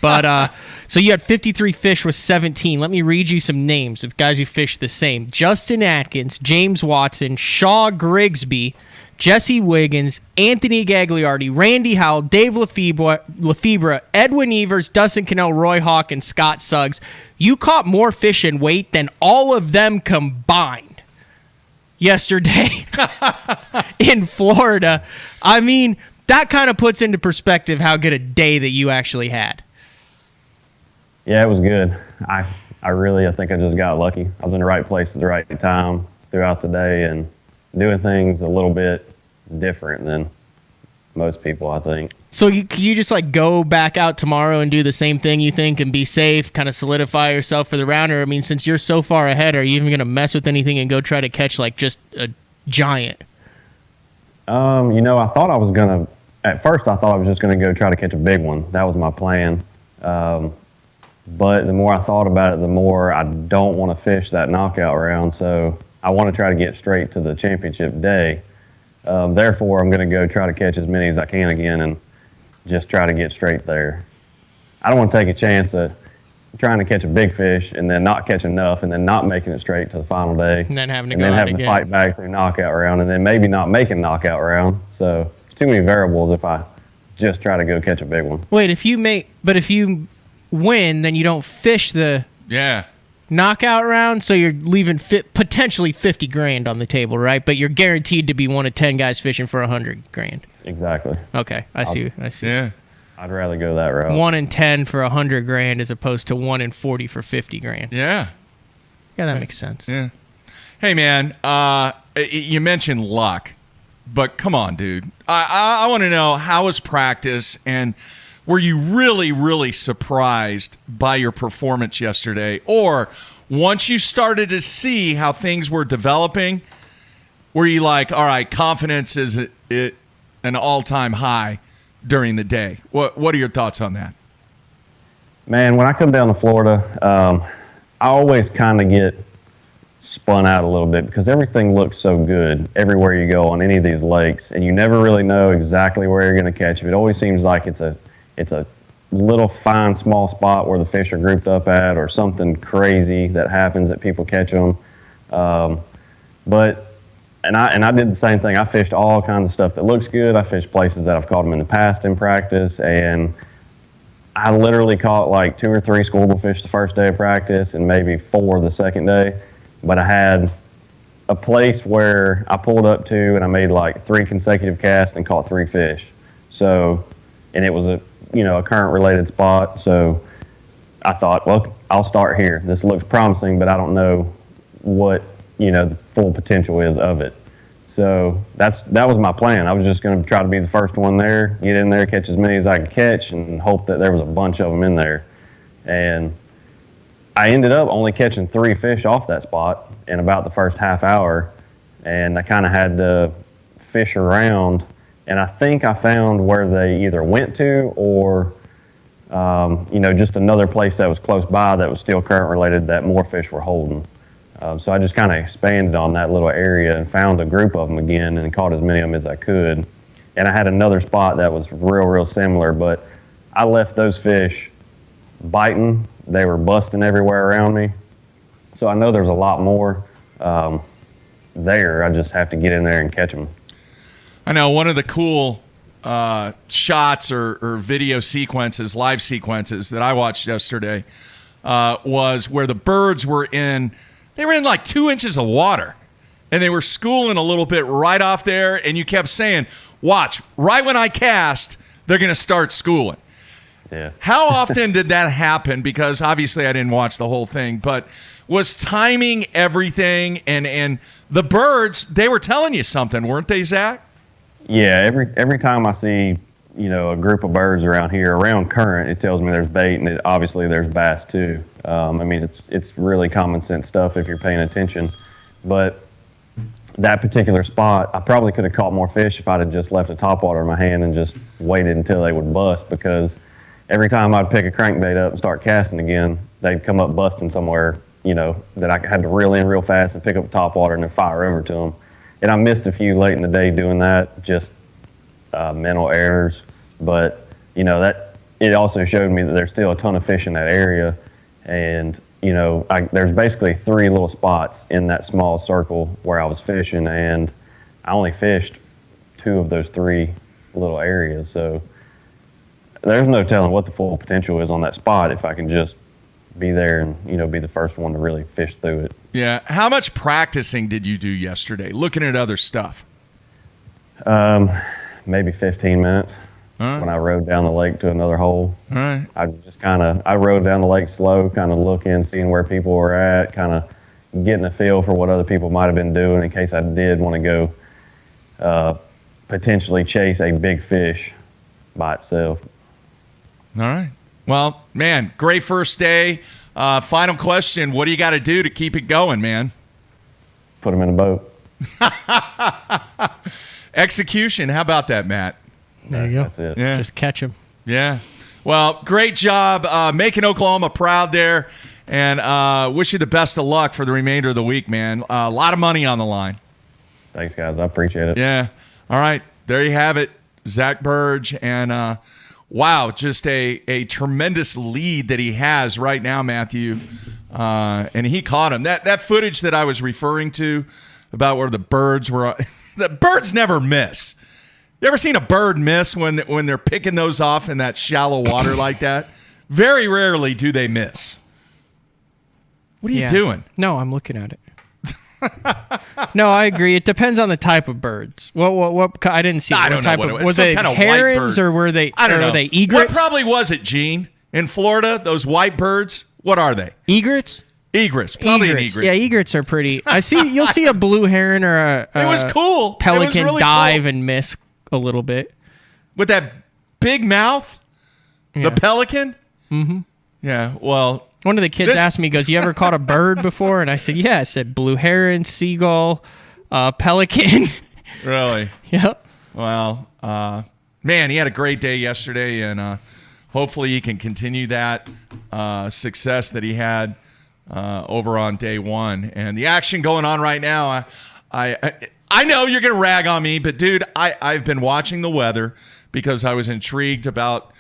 But so you had 53 fish with 17. Let me read you some names of guys who fished the same: Justin Atkins, James Watson, Shaw Grigsby, Jesse Wiggins, Anthony Gagliardi, Randy Howell, Dave Lefebvre, Edwin Evers, Dustin Cannell, Roy Hawk, and Scott Suggs. You caught more fish in weight than all of them combined yesterday in Florida. I mean, that kind of puts into perspective how good a day that you actually had. Yeah, it was good. I think I just got lucky. I was in the right place at the right time throughout the day and doing things a little bit different than most people, I think. So can you just like go back out tomorrow and do the same thing, you think, and be safe, kind of solidify yourself for the round? Or, I mean, since you're so far ahead, are you even going to mess with anything and go try to catch like just a giant? You know, at first I thought I was just going to go try to catch a big one. That was my plan. But the more I thought about it, the more I don't want to fish that knockout round. So I want to try to get straight to the championship day. Therefore, I'm going to go try to catch as many as I can again and just try to get straight there. I don't want to take a chance at trying to catch a big fish and then not catch enough and then not making it straight to the final day. And then having to fight back through knockout round and then maybe not making knockout round. So it's too many variables if I just try to go catch a big one. Wait, if you win, then you don't fish the knockout round, so you're leaving potentially 50 grand on the table, right? But you're guaranteed to be one of 10 guys fishing for 100 grand. Exactly. Okay, I see. Yeah. I'd rather go that route. 1 in 10 for 100 grand as opposed to 1 in 40 for 50 grand. Yeah. Yeah, that makes sense. Yeah. Hey, man, you mentioned luck, but come on, dude. I want to know, how was practice, and were you really, really surprised by your performance yesterday? Or once you started to see how things were developing, were you like, all right, confidence is at an all-time high during the day? What are your thoughts on that? Man, when I come down to Florida, I always kind of get spun out a little bit because everything looks so good everywhere you go on any of these lakes, and you never really know exactly where you're going to catch it. It always seems like it's a little fine, small spot where the fish are grouped up at, or something crazy that happens that people catch them. I did the same thing. I fished all kinds of stuff that looks good. I fished places that I've caught them in the past in practice, and I literally caught like 2 or 3 schoolable fish the first day of practice and maybe 4 the second day. But I had a place where I pulled up to and I made like 3 consecutive casts and caught 3 fish. So and it was a current related spot. So I thought, well, I'll start here. This looks promising, but I don't know what the full potential is of it. So that was my plan. I was just going to try to be the first one there, get in there, catch as many as I could catch, and hope that there was a bunch of them in there. And I ended up only catching 3 fish off that spot in about the first half hour, and I kind of had to fish around, and I think I found where they either went to or just another place that was close by that was still current related that more fish were holding. So I just kind of expanded on that little area and found a group of them again and caught as many of them as I could. And I had another spot that was real similar, but I left those fish biting. They were busting everywhere around me. So I know there's a lot more there. I just have to get in there and catch them. I know one of the cool shots or video sequences, live sequences that I watched yesterday was where the birds were in like 2 inches of water, and they were schooling a little bit right off there, and you kept saying, watch, right when I cast, they're going to start schooling. Yeah. How often did that happen? Because obviously I didn't watch the whole thing, but was timing everything? And the birds, they were telling you something, weren't they, Zach? Yeah, every time I see a group of birds around here, around current, it tells me there's bait, and obviously there's bass too. It's really common sense stuff if you're paying attention. But that particular spot, I probably could have caught more fish if I'd have just left a topwater in my hand and just waited until they would bust, because every time I'd pick a crankbait up and start casting again, they'd come up busting somewhere, that I had to reel in real fast and pick up a topwater and then fire over to them. And I missed a few late in the day doing that, just mental errors. But, that it also showed me that there's still a ton of fish in that area. And, there's basically 3 little spots in that small circle where I was fishing, and I only fished 2 of those 3 little areas. So there's no telling what the full potential is on that spot if I can just be there and, be the first one to really fish through it. Yeah. How much practicing did you do yesterday, looking at other stuff? Maybe 15 minutes. Right. When I rode down the lake to another hole. All right. I rode down the lake slow, kind of looking, seeing where people were at, kind of getting a feel for what other people might have been doing in case I did want to go potentially chase a big fish by itself. All right. Well, man, great first day. Final question. What do you got to do to keep it going, man? Put them in a boat. Execution. How about that, Matt? There you go. That's it. Yeah. Just catch him. Yeah. Well, great job making Oklahoma proud there, and wish you the best of luck for the remainder of the week, man. A lot of money on the line. Thanks, guys. I appreciate it. Yeah. All right. There you have it. Zach Burge. And, wow, just a tremendous lead that he has right now, Matthew. And he caught him. That footage that I was referring to about where the birds were, the birds never miss. You ever seen a bird miss when they're picking those off in that shallow water like that? Very rarely do they miss. What are you doing? No, I'm looking at it. No, I agree. It depends on the type of birds. What I didn't see. I don't know what it was. Was it kind of herons or were they? I don't know. Were they egrets? What probably was it, Gene? In Florida, those white birds. What are they? Egrets. Egrets. Probably an egret. Yeah, egrets are pretty. You'll see a blue heron or a it was cool. Pelican it was really dive cool. and miss a little bit with that big mouth. Yeah. The pelican. Mm-hmm. Yeah. Well, one of the kids asked me, goes, "You ever caught a bird before?" And I said, "Yeah." I said, "Blue heron, seagull, pelican." Really? Yep. Well, man, he had a great day yesterday, and hopefully he can continue that success that he had over on day one. And the action going on right now, I know you're going to rag on me, but dude, I've been watching the weather because I was intrigued about,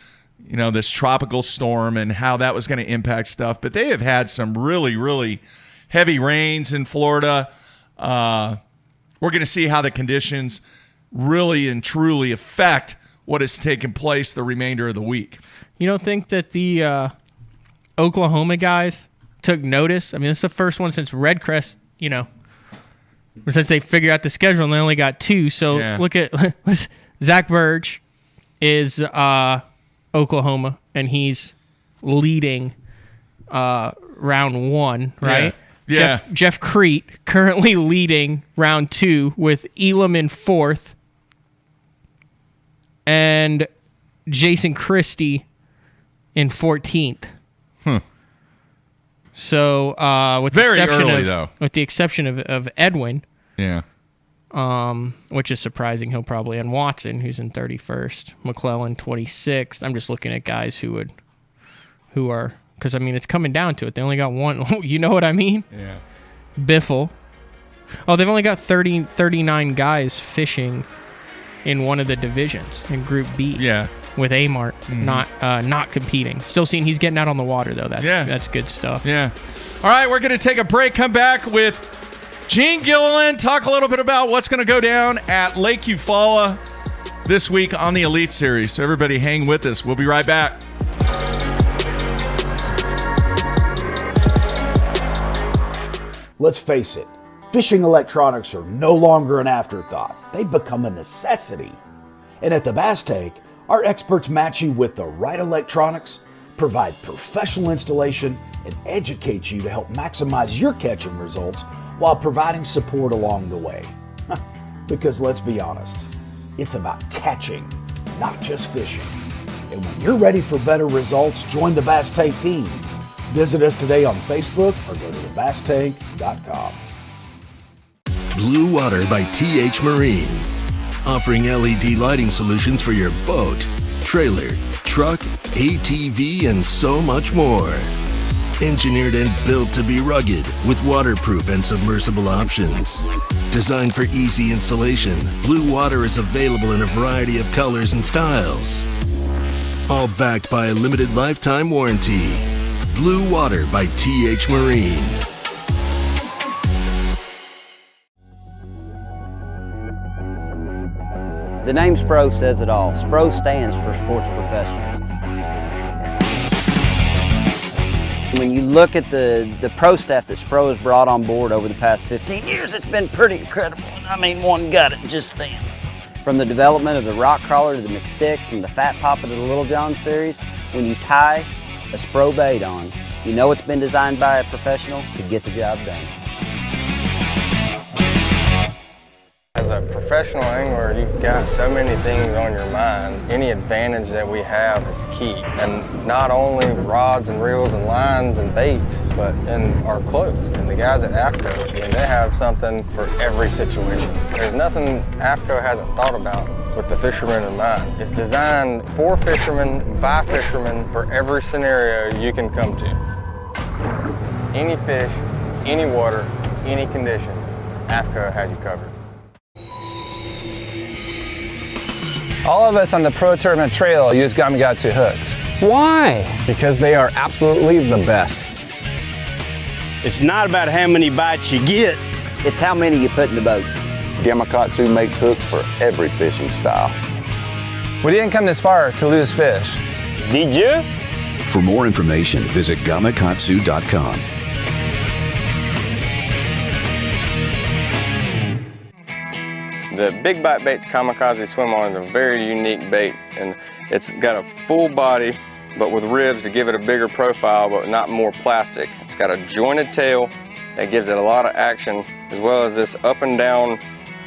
this tropical storm and how that was going to impact stuff. But they have had some really, really heavy rains in Florida. We're going to see how the conditions really and truly affect what has taken place the remainder of the week. You don't think that the Oklahoma guys took notice? I mean, this is the first one since Redcrest, since they figured out the schedule and they only got 2. So Look at Zach Burge is Oklahoma, and he's leading round 1, right? Yeah. Jeff Crete currently leading round 2 with Elam in 4th, and Jason Christie in 14th. So with Very the exception early, though. With the exception of Edwin, Yeah. which is surprising, he'll probably, and Watson, who's in 31st, McClellan 26th. I'm just looking at guys who are, because I mean it's coming down to it. They only got one. You know what I mean? Yeah. Biffle. Oh, they've only got 39 guys fishing in one of the divisions in Group B. Yeah. With Amart not competing. Still seeing he's getting out on the water though. That's good stuff. Yeah. All right, we're going to take a break. Come back with Gene Gilliland. Talk a little bit about what's going to go down at Lake Eufaula this week on the Elite Series. So everybody hang with us. We'll be right back. Let's face it, fishing electronics are no longer an afterthought. They've become a necessity. And at the Bass Tank, our experts match you with the right electronics, provide professional installation, and educate you to help maximize your catching results while providing support along the way. Because let's be honest, it's about catching, not just fishing. And when you're ready for better results, join the Bass Tank team. Visit us today on Facebook or go to thebasstank.com. Blue Water by TH Marine. Offering LED lighting solutions for your boat, trailer, truck, ATV, and so much more. Engineered and built to be rugged with waterproof and submersible options. Designed for easy installation, Blue Water is available in a variety of colors and styles. All backed by a limited lifetime warranty. Blue Water by TH Marine. The name SPRO says it all. SPRO stands for Sports Professionals. When you look at the pro staff that SPRO has brought on board over the past 15 years, it's been pretty incredible. I mean, one got it just then. From the development of the rock crawler to the McStick, from the Fat Papa to the Little John series, when you tie a SPRO bait on, you know it's been designed by a professional to get the job done. As a professional angler, you've got so many things on your mind. Any advantage that we have is key. And not only rods and reels and lines and baits, but in our clothes. And the guys at AFCO, I mean, they have something for every situation. There's nothing AFCO hasn't thought about with the fishermen in mind. It's designed for fishermen, by fishermen, for every scenario you can come to. Any fish, any water, any condition, AFCO has you covered. All of us on the Pro Tournament Trail use Gamakatsu hooks. Why? Because they are absolutely the best. It's not about how many bites you get. It's how many you put in the boat. Gamakatsu makes hooks for every fishing style. We didn't come this far to lose fish. Did you? For more information, visit gamakatsu.com. The Big Bite Baits Kamikaze Swim-On is a very unique bait, and it's got a full body but with ribs to give it a bigger profile but not more plastic. It's got a jointed tail that gives it a lot of action, as well as this up and down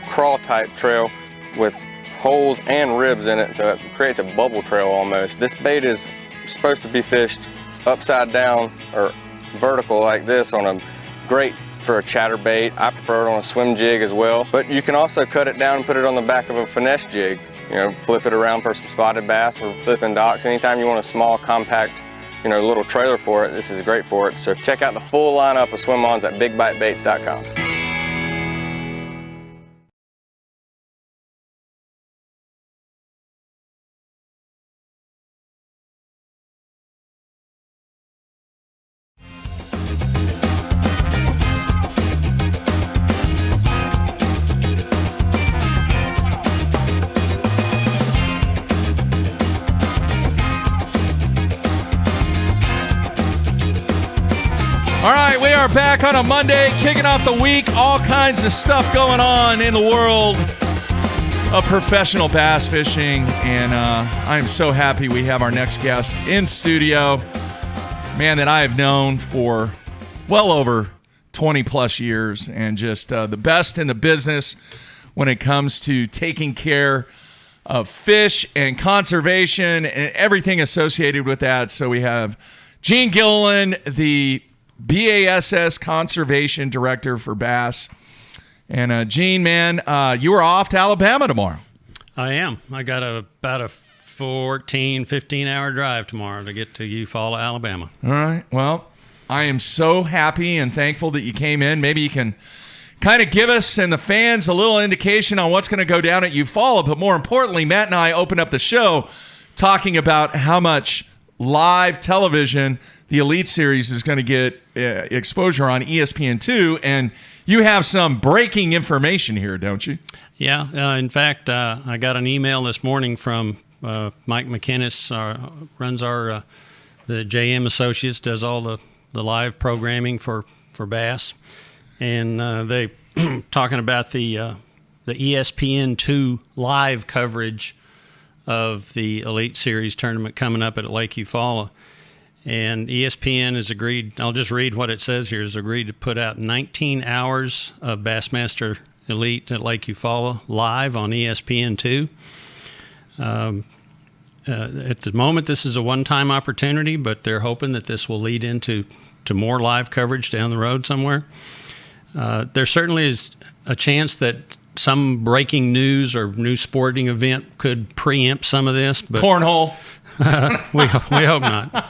crawl type trail with holes and ribs in it, so it creates a bubble trail almost. This bait is supposed to be fished upside down or vertical like this on a grate for a chatterbait. I prefer it on a swim jig as well, but you can also cut it down and put it on the back of a finesse jig. You know, flip it around for some spotted bass or flipping docks. Anytime you want a small, compact, you know, little trailer for it, this is great for it. So check out the full lineup of swim-ons at bigbitebaits.com. All right, we are back on a Monday, kicking off the week. All kinds of stuff going on in the world of professional bass fishing, and I'm so happy we have our next guest in studio. Man that I have known for well over 20 plus years, and just the best in the business when it comes to taking care of fish and conservation and everything associated with that. So we have Gene Gilliland, the BASS Conservation Director for Bass. And Gene, man, you are off to Alabama tomorrow. I am. I got about a 14, 15-hour drive tomorrow to get to Eufaula, Alabama. All right. Well, I am so happy and thankful that you came in. Maybe you can kind of give us and the fans a little indication on what's going to go down at Eufaula. But more importantly, Matt and I opened up the show talking about how much live television the Elite Series is going to get exposure on ESPN2. And you have some breaking information here, don't you? Yeah. In fact, I got an email this morning from Mike McInnes, runs the JM Associates, does all the live programming for bass. And they talking about the ESPN2 live coverage of the Elite Series tournament coming up at Lake Eufaula. And ESPN has agreed, I'll just read what it says here, has agreed to put out 19 hours of Bassmaster Elite at Lake Eufaula live on ESPN2. At the moment, this is a one-time opportunity, but they're hoping that this will lead into more live coverage down the road somewhere. There certainly is a chance that some breaking news or new sporting event could preempt some of this. But cornhole. we hope not.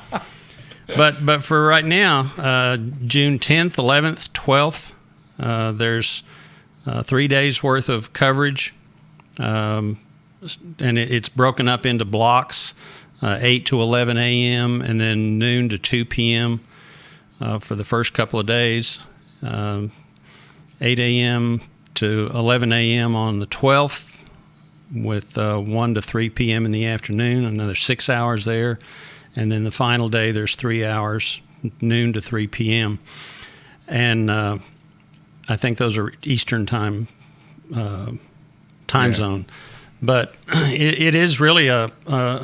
But for right now, June 10th, 11th, 12th, there's 3 days worth of coverage, and it's broken up into blocks, 8 to 11 a.m. and then noon to 2 p.m. For the first couple of days, 8 a.m. to 11 a.m. on the 12th, with 1 to 3 p.m. in the afternoon, another 6 hours there. And then the final day, there's 3 hours, noon to 3 p.m. And I think those are Eastern time zone. But it is really a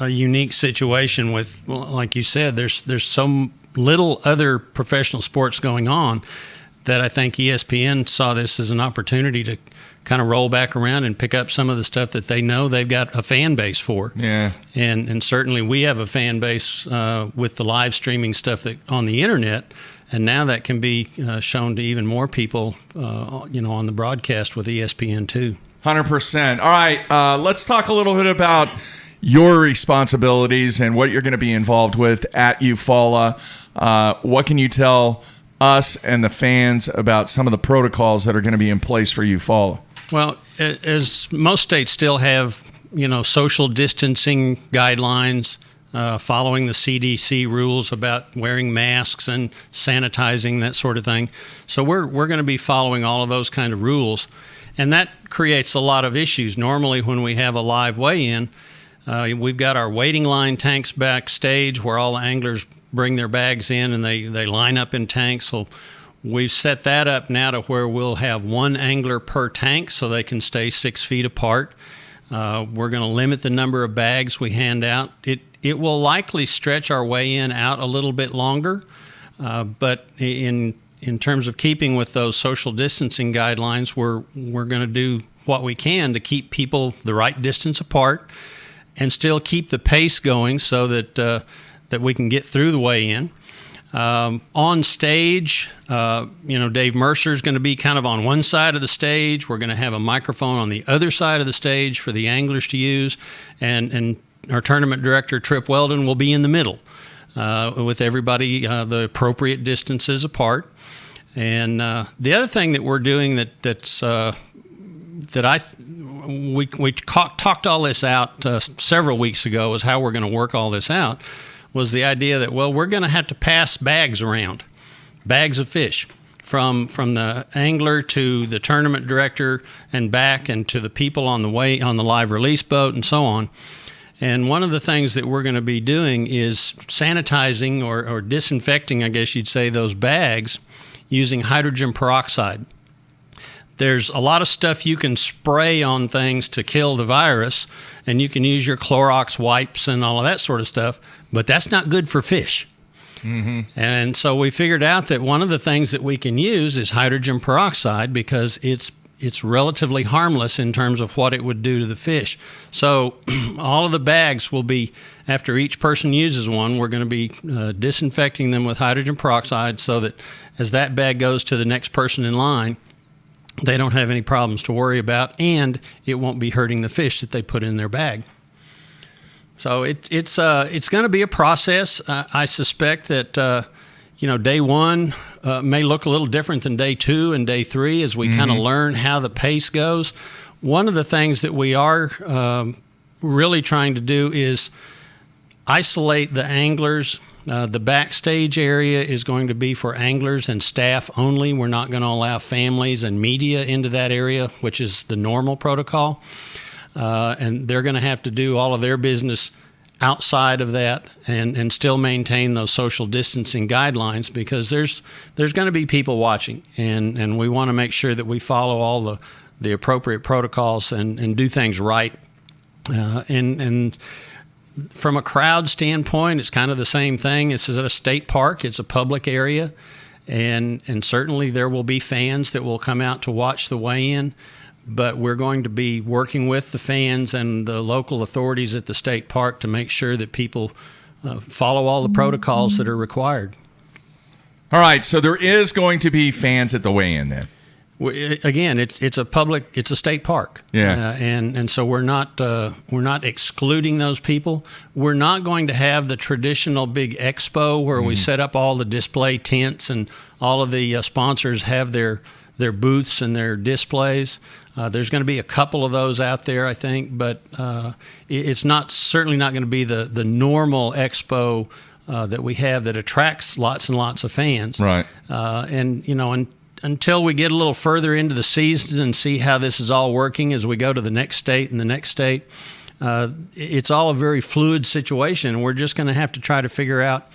unique situation with, like you said, there's so little other professional sports going on that I think ESPN saw this as an opportunity to kind of roll back around and pick up some of the stuff that they know they've got a fan base for. Yeah. And certainly we have a fan base with the live streaming stuff that on the internet, and now that can be shown to even more people, on the broadcast with ESPN2. 100%. All right, let's talk a little bit about your responsibilities and what you're going to be involved with at Eufaula. What can you tell us and the fans about some of the protocols that are going to be in place for Eufaula? Well, as most states still have, social distancing guidelines, following the CDC rules about wearing masks and sanitizing, that sort of thing. So we're going to be following all of those kind of rules. And that creates a lot of issues. Normally when we have a live weigh-in, we've got our waiting line tanks backstage where all the anglers bring their bags in and they line up in tanks. So we've set that up now to where we'll have one angler per tank so they can stay 6 feet apart. We're going to limit the number of bags we hand out. It will likely stretch our weigh-in out a little bit longer, but in terms of keeping with those social distancing guidelines, we're going to do what we can to keep people the right distance apart and still keep the pace going so that we can get through the weigh-in. On stage, Dave Mercer's going to be kind of on one side of the stage. We're going to have a microphone on the other side of the stage for the anglers to use, and our tournament director, Trip Weldon, will be in the middle with everybody the appropriate distances apart. And the other thing that we're doing we talked all this out several weeks ago, was how we're going to work all this out, was the idea that, we're going to have to pass bags around, bags of fish, from the angler to the tournament director and back, and to the people on the live release boat and so on. And one of the things that we're going to be doing is sanitizing or disinfecting, I guess you'd say, those bags using hydrogen peroxide. there's a lot of stuff you can spray on things to kill the virus, and you can use your Clorox wipes and all of that sort of stuff, but that's not good for fish. And so we figured out that one of the things that we can use is hydrogen peroxide, because it's relatively harmless in terms of what it would do to the fish. So all of the bags will be, after each person uses one, we're going to be disinfecting them with hydrogen peroxide, so that as that bag goes to the next person in line, they don't have any problems to worry about, and it won't be hurting the fish that they put in their bag. So it's going to be a process. I suspect that day one may look a little different than day 2 and day 3 as we kind of learn how the pace goes. One of the things that we are really trying to do is isolate the anglers. The backstage area is going to be for anglers and staff only. We're not going to allow families and media into that area, which is the normal protocol. And they're going to have to do all of their business outside of that and still maintain those social distancing guidelines, because there's going to be people watching, and we want to make sure that we follow all the appropriate protocols and do things right. And from a crowd standpoint, it's kind of the same thing. This is at a state park. It's a public area, and certainly there will be fans that will come out to watch the weigh-in. But we're going to be working with the fans and the local authorities at the state park to make sure that people follow all the protocols that are required. All right, so there is going to be fans at the weigh-in then. Again, it's a state park. Yeah. And so we're not excluding those people. We're not going to have the traditional big expo where we set up all the display tents and all of the sponsors have their booths and their displays. There's going to be a couple of those out there, I think, but it's certainly not going to be the normal expo that we have that attracts lots and lots of fans. Right. Until we get a little further into the season and see how this is all working as we go to the next state and the next state, it's all a very fluid situation. We're just going to have to try to figure out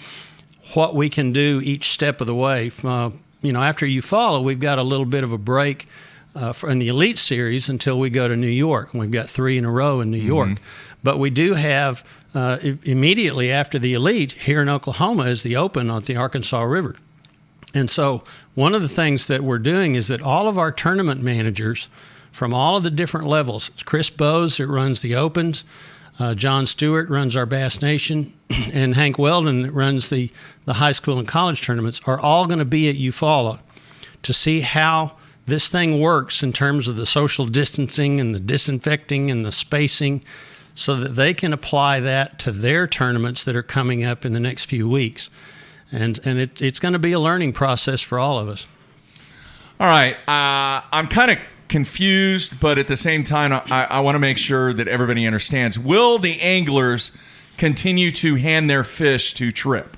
what we can do each step of the way. After Eufaula, we've got a little bit of a break in the Elite Series until we go to New York. We've got 3 in a row in New York. But we do have, immediately after the Elite, here in Oklahoma is the Open on the Arkansas River. And so one of the things that we're doing is that all of our tournament managers from all of the different levels, it's Chris Bowes that runs the Opens, John Stewart runs our Bass Nation, and Hank Weldon that runs the high school and college tournaments, are all going to be at Eufaula to see how this thing works in terms of the social distancing and the disinfecting and the spacing, so that they can apply that to their tournaments that are coming up in the next few weeks. And it's going to be a learning process for all of us. All right. I'm kind of confused, but at the same time, I want to make sure that everybody understands. Will the anglers continue to hand their fish to Trip?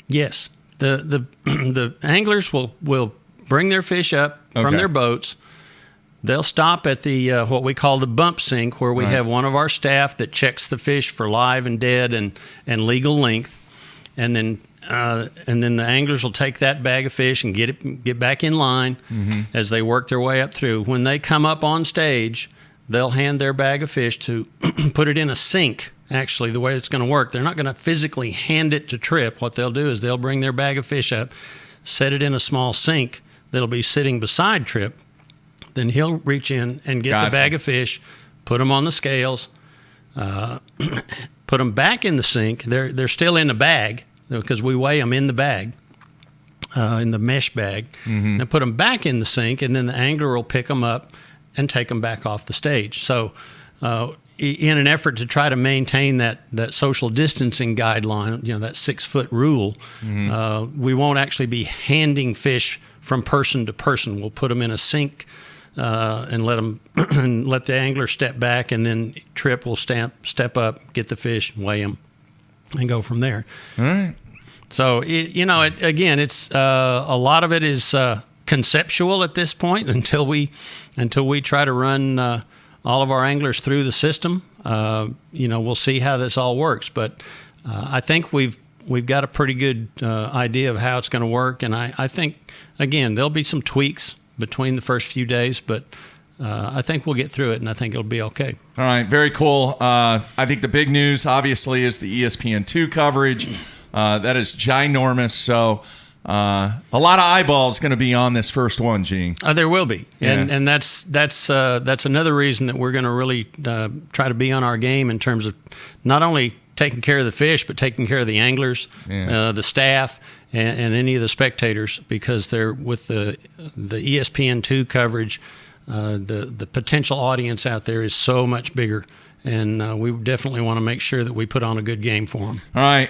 Yes. The anglers will bring their fish up from their boats. They'll stop at the what we call the bump sink, where we have one of our staff that checks the fish for live and dead and legal length, and then the anglers will take that bag of fish and get back in line as they work their way up through. When they come up on stage, they'll hand their bag of fish to put it in a sink. Actually, the way it's going to work, they're not going to physically hand it to Trip. What they'll do is they'll bring their bag of fish up, set it in a small sink that'll be sitting beside Trip. Then he'll reach in and get the bag of fish, put them on the scales, put them back in the sink. They're still in the bag because we weigh them in the bag, in the mesh bag. And put them back in the sink, and then the angler will pick them up and take them back off the stage. So in an effort to try to maintain that social distancing guideline, that 6-foot rule, we won't actually be handing fish from person to person. We'll put them in a sink and let the angler step back, and then Trip will step up, get the fish, weigh them, and go from there. All right. So again, it's a lot of it is conceptual at this point until we try to run all of our anglers through the system. We'll see how this all works, but I think we've got a pretty good idea of how it's going to work, and I think again there'll be some tweaks between the first few days, but I think we'll get through it, and I think it'll be okay. All right, very cool. I think the big news, obviously, is the ESPN2 coverage. That is ginormous. So a lot of eyeballs going to be on this first one, Gene. There will be, Yeah. and that's another reason that we're going to really try to be on our game in terms of not only taking care of the fish, but taking care of the anglers, the staff, and any of the spectators, because they're with the ESPN2 coverage. The potential audience out there is so much bigger, and we definitely want to make sure that we put on a good game for them. All right.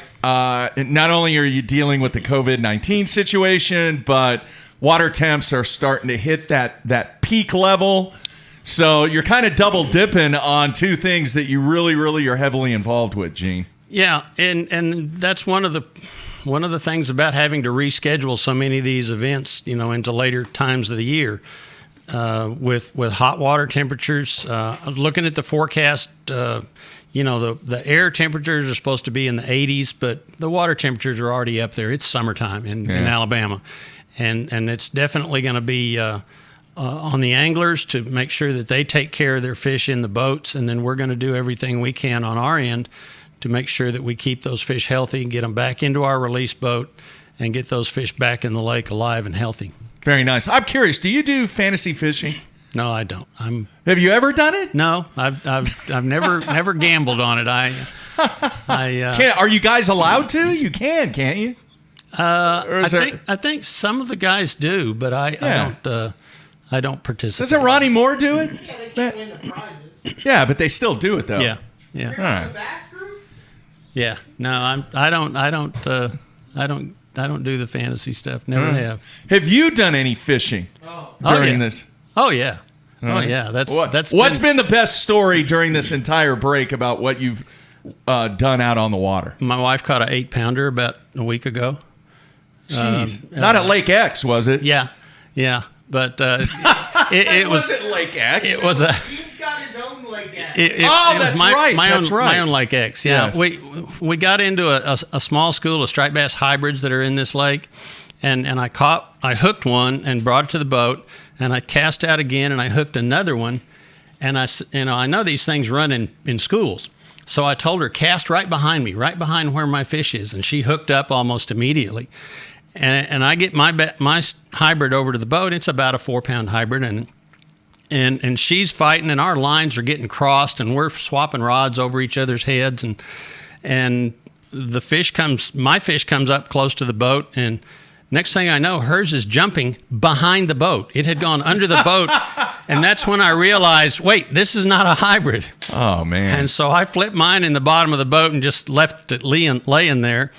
Not only are you dealing with the COVID-19 situation, but water temps are starting to hit that peak level. So you're kind of double dipping on two things that you really, really are heavily involved with, Gene. Yeah, and that's one of the things about having to reschedule so many of these events, into later times of the year. With hot water temperatures, looking at the forecast, the air temperatures are supposed to be in the 80s, but the water temperatures are already up there. It's summertime in Alabama, and it's definitely going to be on the anglers to make sure that they take care of their fish in the boats, and then we're going to do everything we can on our end to make sure that we keep those fish healthy and get them back into our release boat and get those fish back in the lake alive and healthy. Very nice. I'm curious. Do you do fantasy fishing? No, I don't. Have you ever done it? No, I've never gambled on it. I can't. Are you guys allowed to? You can't you? I think some of the guys do, but I don't participate. Doesn't Ronnie Moore do it? Yeah, they can't win the prizes. Yeah, but they still do it though. Yeah. All right. Yeah. No, I don't do the fantasy stuff. Never have. Have you done any fishing during this? Oh yeah. Oh yeah. What's been the best story during this entire break about what you've done out on the water? My wife caught an 8-pounder about a week ago. Jeez. Not at Lake X, was it? Yeah. But it was at Lake X. It was a. He's got his own Lake X. That's right. My own Lake X. Yeah. Yes. We got into a small school of striped bass hybrids that are in this lake, and I hooked one and brought it to the boat, and I cast out again and I hooked another one, and I know these things run in schools, so I told her cast right behind me, right behind where my fish is, and she hooked up almost immediately. And I get my hybrid over to the boat. It's about a 4-pound hybrid, and she's fighting, and our lines are getting crossed, and we're swapping rods over each other's heads, and my fish comes up close to the boat, and next thing I know, hers is jumping behind the boat. It had gone under the boat, and that's when I realized, wait, this is not a hybrid. Oh man! And so I flipped mine in the bottom of the boat and just left it laying there.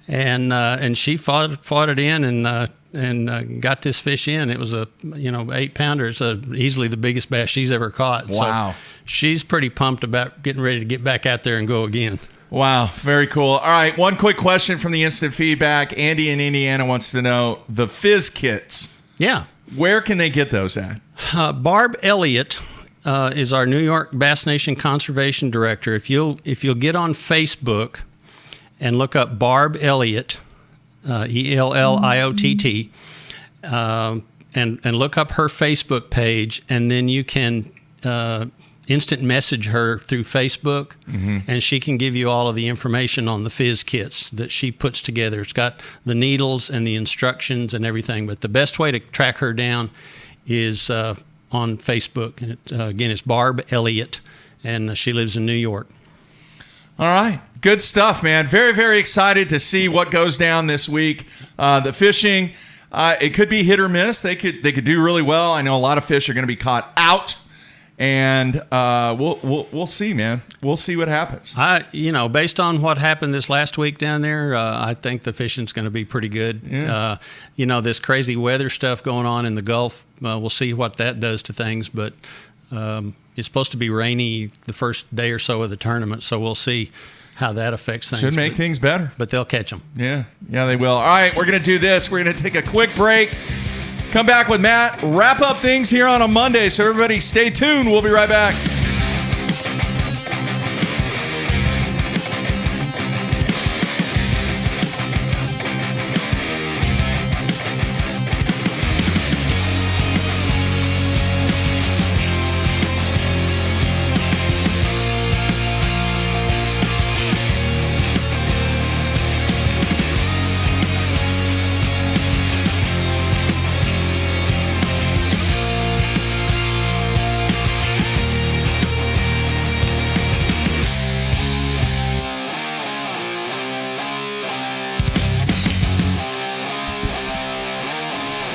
And she fought it in and got this fish in. It was a 8-pounder. It's easily the biggest bass she's ever caught. Wow. So she's pretty pumped about getting ready to get back out there and go again. Wow, very cool. All right, one quick question from the instant feedback. Andy in Indiana wants to know the Fizz kits. Yeah. Where can they get those at? Barb Elliott is our New York Bass Nation Conservation Director. If you'll get on Facebook and look up Barb Elliott, Elliott, and look up her Facebook page, and then you can instant message her through Facebook, and she can give you all of the information on the Fizz kits that she puts together. It's got the needles and the instructions and everything, but the best way to track her down is on Facebook. And again, it's Barb Elliott, and she lives in New York. All right. Good stuff, man. Very, very excited to see what goes down this week. The fishing, it could be hit or miss. They could do really well. I know a lot of fish are going to be caught out, and we'll see, man. We'll see what happens. Based on what happened this last week down there, I think the fishing's going to be pretty good. Yeah. This crazy weather stuff going on in the Gulf, we'll see what that does to things, but it's supposed to be rainy the first day or so of the tournament, so we'll see how that affects things. Should make things better. But they'll catch them. Yeah, they will. All right, we're going to do this. We're going to take a quick break. Come back with Matt. Wrap up things here on a Monday, so everybody stay tuned. We'll be right back.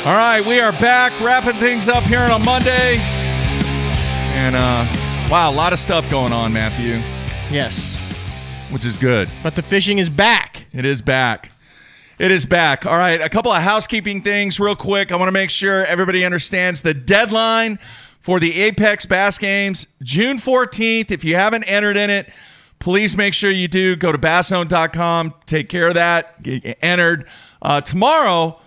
All right, we are back, wrapping things up here on a Monday. And, wow, a lot of stuff going on, Matthew. Yes. Which is good. But the fishing is back. It is back. It is back. All right, a couple of housekeeping things real quick. I want to make sure everybody understands the deadline for the Apex Bass Games, June 14th. If you haven't entered in it, please make sure you do. Go to basszone.com. Take care of that. Get entered. Tomorrow,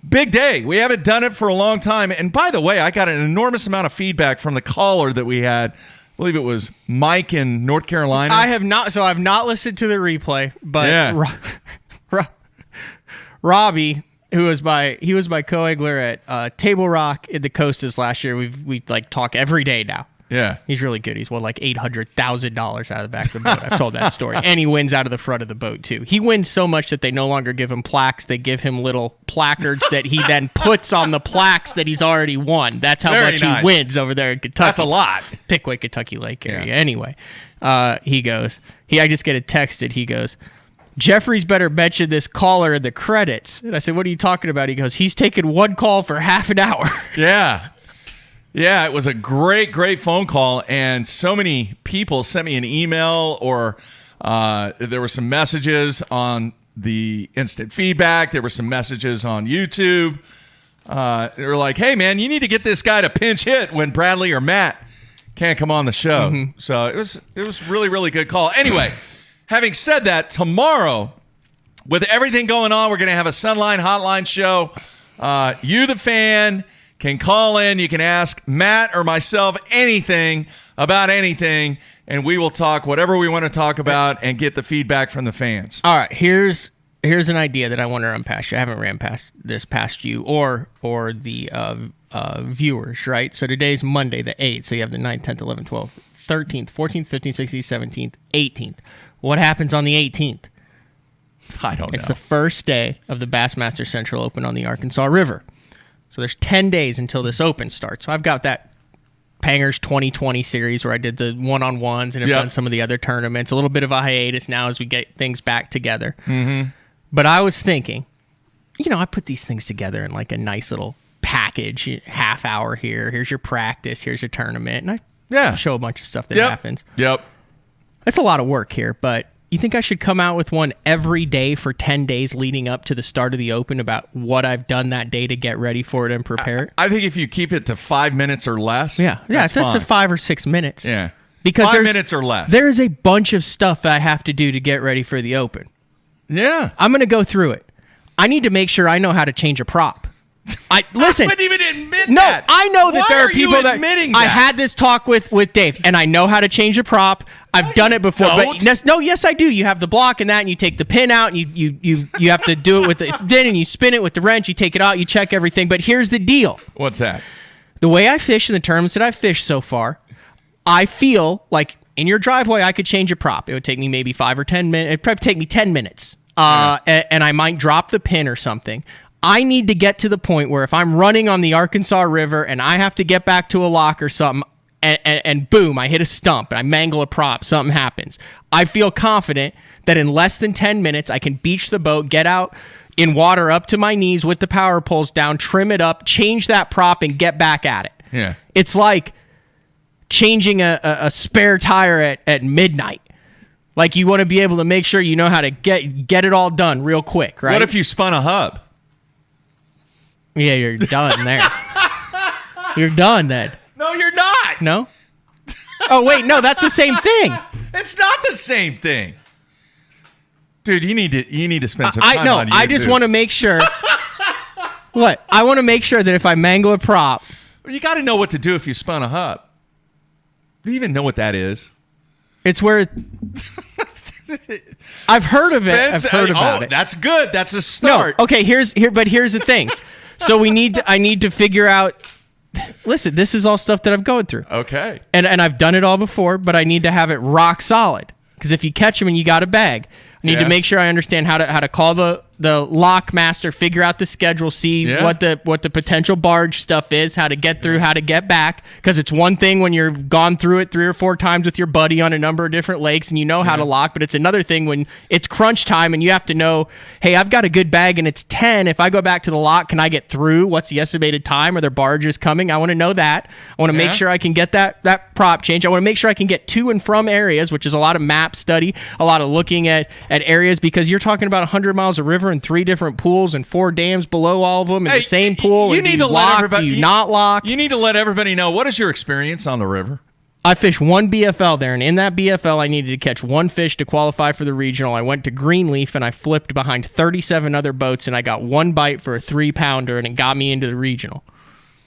big day. We haven't done it for a long time. And by the way, I got an enormous amount of feedback from the caller that we had. I believe it was Mike in North Carolina. I've not listened to the replay, but Robbie, who was my co-angler at Table Rock in the Costas last year. We like talk every day now. Yeah. He's really good. He's won like $800,000 out of the back of the boat. I've told that story. And he wins out of the front of the boat, too. He wins so much that they no longer give him plaques. They give him little placards that he then puts on the plaques that he's already won. That's how Very much nice. he wins over there in Kentucky. That's a lot. Pickwick, Kentucky Lake area. Yeah. Anyway, he goes, I just get a texted. He goes, Jeffrey's better mention this caller in the credits. And I said, what are you talking about? He goes, he's taken one call for half an hour. Yeah. Yeah, it was a great, great phone call, and so many people sent me an email or there were some messages on the instant feedback. There were some messages on YouTube. They were like, hey, man, you need to get this guy to pinch hit when Bradley or Matt can't come on the show. Mm-hmm. So it was really, really good call. Anyway, having said that, tomorrow, with everything going on, we're going to have a Sunline Hotline show. You, the fan, can call in. You can ask Matt or myself anything about anything, and we will talk whatever we want to talk about and get the feedback from the fans. All right, here's an idea that I want to run past you. I haven't ran past you or the viewers, right? So today's Monday, the 8th. So you have the 9th, 10th, 11th, 12th, 13th, 14th, 15th, 16th, 17th, 18th. What happens on the 18th? I don't know. It's the first day of the Bassmaster Central Open on the Arkansas River. So there's 10 days until this Open starts. So I've got that Pangers 2020 series where I did the one-on-ones and have done some of the other tournaments. A little bit of a hiatus now as we get things back together. Mm-hmm. But I was thinking, I put these things together in like a nice little package, half hour here. Here's your practice. Here's your tournament. And I show a bunch of stuff that happens. Yep. That's a lot of work here, but you think I should come out with one every day for 10 days leading up to the start of the Open about what I've done that day to get ready for it and prepare it? I think if you keep it to 5 minutes or less. It's just to 5 or 6 minutes. Yeah. Because 5 minutes or less. There is a bunch of stuff that I have to do to get ready for the Open. Yeah. I'm going to go through it. I need to make sure I know how to change a prop. Listen. I wouldn't even admit no, that. I know that Why there are people that admitting I had this talk with Dave, and I know how to change a prop. I've done it before. don't. But yes, I do. You have the block and that, and you take the pin out, and you have to do it with the pin, and you spin it with the wrench. You take it out, you check everything. But here's the deal. What's that? The way I fish in the tournaments that I've fished so far, I feel like in your driveway I could change a prop. It would take me maybe 5 or 10 minutes. It'd probably take me 10 minutes, and I might drop the pin or something. I need to get to the point where if I'm running on the Arkansas River and I have to get back to a lock or something, and boom, I hit a stump and I mangle a prop, something happens. I feel confident that in less than 10 minutes, I can beach the boat, get out in water up to my knees with the power poles down, trim it up, change that prop, and get back at it. Yeah. It's like changing a spare tire at midnight. Like you want to be able to make sure you know how to get it all done real quick, right? What if you spun a hub? Yeah, you're done there. You're done then. No, you're not. No? Oh, wait, no, that's the same thing. It's not the same thing. Dude, you need to spend some time on YouTube. I just want to make sure. What? I want to make sure that if I mangle a prop. You got to know what to do if you spun a hub. Do you even know what that is? It's where... I've heard of it. I've heard about it. That's good. That's a start. No, okay, here's the things. So I need to figure out. Listen, this is all stuff that I'm going through. Okay. And I've done it all before, but I need to have it rock solid. Because if you catch them and you got a bag, I need to make sure I understand how to call the lock master, figure out the schedule, see what the potential barge stuff is, how to get through, how to get back. Because it's one thing when you've gone through it 3 or 4 times with your buddy on a number of different lakes and you know how to lock, but it's another thing when it's crunch time and you have to know, hey, I've got a good bag and it's 10. If I go back to the lock, can I get through? What's the estimated time? Are there barges coming? I want to know that. I want to make sure I can get that prop change. I want to make sure I can get to and from areas, which is a lot of map study, a lot of looking at areas, because you're talking about 100 miles of river and 3 different pools and 4 dams below all of them in the same pool. You need to let everybody not lock. You need to let everybody know, what is your experience on the river? I fished 1 BFL there, and in that BFL, I needed to catch 1 fish to qualify for the regional. I went to Greenleaf, and I flipped behind 37 other boats, and I got 1 bite for a 3-pounder, and it got me into the regional.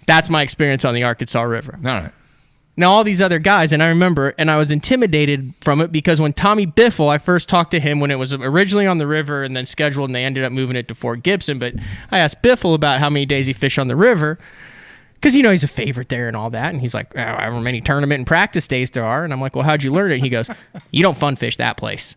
That's my experience on the Arkansas River. All right. Now, all these other guys, and I remember, and I was intimidated from it because when Tommy Biffle, I first talked to him when it was originally on the river and then scheduled, and they ended up moving it to Fort Gibson. But I asked Biffle about how many days he fished on the river because, he's a favorite there and all that. And he's like, however many tournament and practice days there are. And I'm like, well, how'd you learn it? He goes, you don't fun fish that place.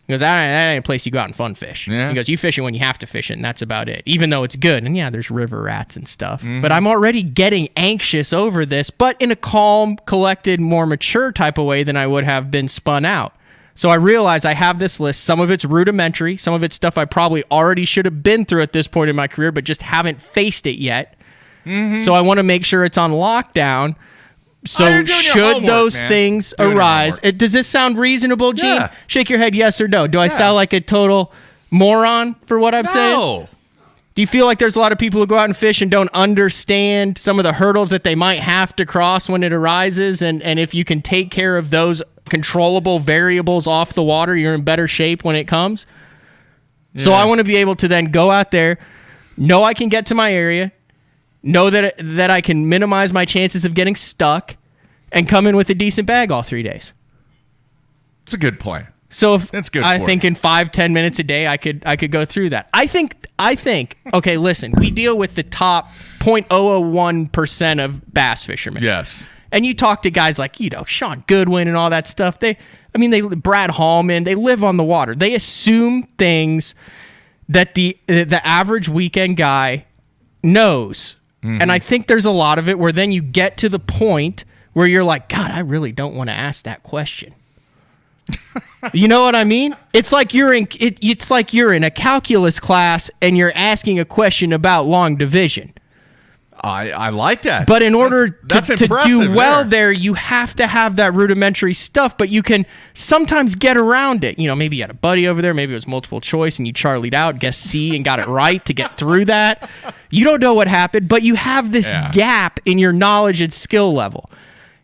He goes, that ain't a place you go out and fun fish. Yeah. He goes, you fish it when you have to fish it, and that's about it. Even though it's good. And there's river rats and stuff. But I'm already getting anxious over this, but in a calm, collected, more mature type of way than I would have been spun out. So I realize I have this list. Some of it's rudimentary. Some of it's stuff I probably already should have been through at this point in my career, but just haven't faced it yet. So I want to make sure it's on lockdown. So should those things arise, does this sound reasonable, Gene? Yeah. Shake your head yes or no. Do I sound like a total moron for what I'm saying? No. Do you feel like there's a lot of people who go out and fish and don't understand some of the hurdles that they might have to cross when it arises? And if you can take care of those controllable variables off the water, you're in better shape when it comes? Yeah. So I want to be able to then go out there, know I can get to my area, know that I can minimize my chances of getting stuck, and come in with a decent bag all 3 days. It's a good plan. So if that's good. I think in 5-10 minutes a day, I could go through that. I think. Okay, listen, we deal with the top 0.001% of bass fishermen. Yes. And you talk to guys like Sean Goodwin and all that stuff. Brad Hallman. They live on the water. They assume things that the average weekend guy knows. And I think there's a lot of it where then you get to the point where you're like, God, I really don't want to ask that question. You know what I mean? It's like you're in a calculus class and you're asking a question about long division. I like that. But in order to do well there, you have to have that rudimentary stuff, but you can sometimes get around it. Maybe you had a buddy over there, maybe it was multiple choice and you Charlied out, guessed C and got it right to get through that. You don't know what happened, but you have this gap in your knowledge and skill level.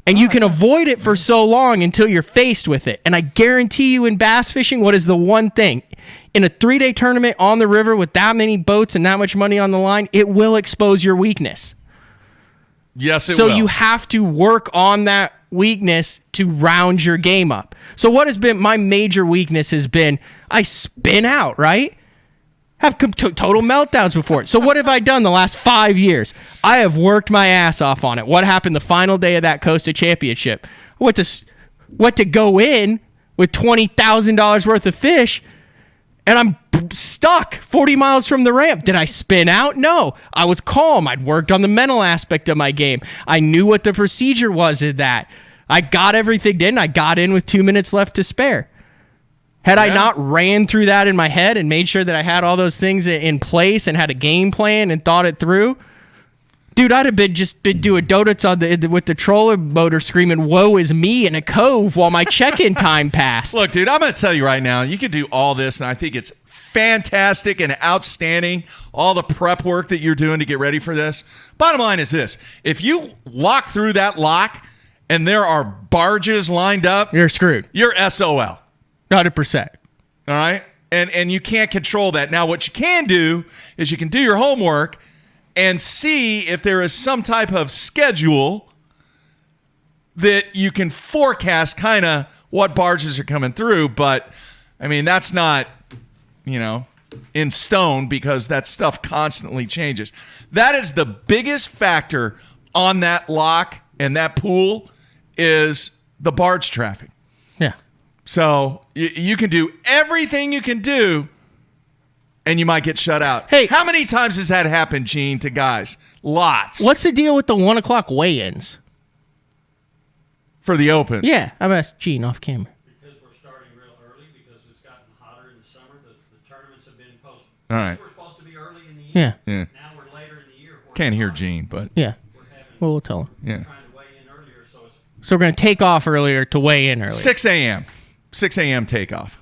And you can avoid it for so long until you're faced with it. And I guarantee you in bass fishing, what is the one thing? In a 3-day tournament on the river with that many boats and that much money on the line, it will expose your weakness. Yes, it will. So you have to work on that weakness to round your game up. So what has been my major weakness has been I spin out, right? Have total meltdowns before it. So what have I done the last 5 years? I have worked my ass off on it. What happened the final day of that Costa Championship? What to go in with $20,000 worth of fish, and I'm stuck 40 miles from the ramp. Did I spin out? No. I was calm. I'd worked on the mental aspect of my game. I knew what the procedure was in that. I got everything in. I got in with 2 minutes left to spare. Had I not ran through that in my head and made sure that I had all those things in place and had a game plan and thought it through, dude, I'd have been doing donuts with the trolling motor screaming, woe is me in a cove while my check-in time passed. Look, dude, I'm going to tell you right now, you could do all this, and I think it's fantastic and outstanding, all the prep work that you're doing to get ready for this. Bottom line is this. If you walk through that lock and there are barges lined up, you're screwed. You're SOL. 100%. All right? And you can't control that. Now, what you can do is you can do your homework and see if there is some type of schedule that you can forecast kind of what barges are coming through. But, I mean, that's not, in stone because that stuff constantly changes. That is the biggest factor on that lock and that pool is the barge traffic. Yeah. So you can do everything you can do and you might get shut out. Hey. How many times has that happened, Gene, to guys? Lots. What's the deal with the 1 o'clock weigh-ins? For the Opens? Yeah, I'm asking Gene off camera. Because we're starting real early, because it's gotten hotter in the summer. The tournaments have been postponed. All right. We're supposed to be early in the year. Yeah. Yeah. Now we're later in the year. Can't hear Gene, but Yeah. Well, we'll tell him. yeah. So we're going to take off earlier to weigh in earlier. 6 a.m. 6 a.m. takeoff.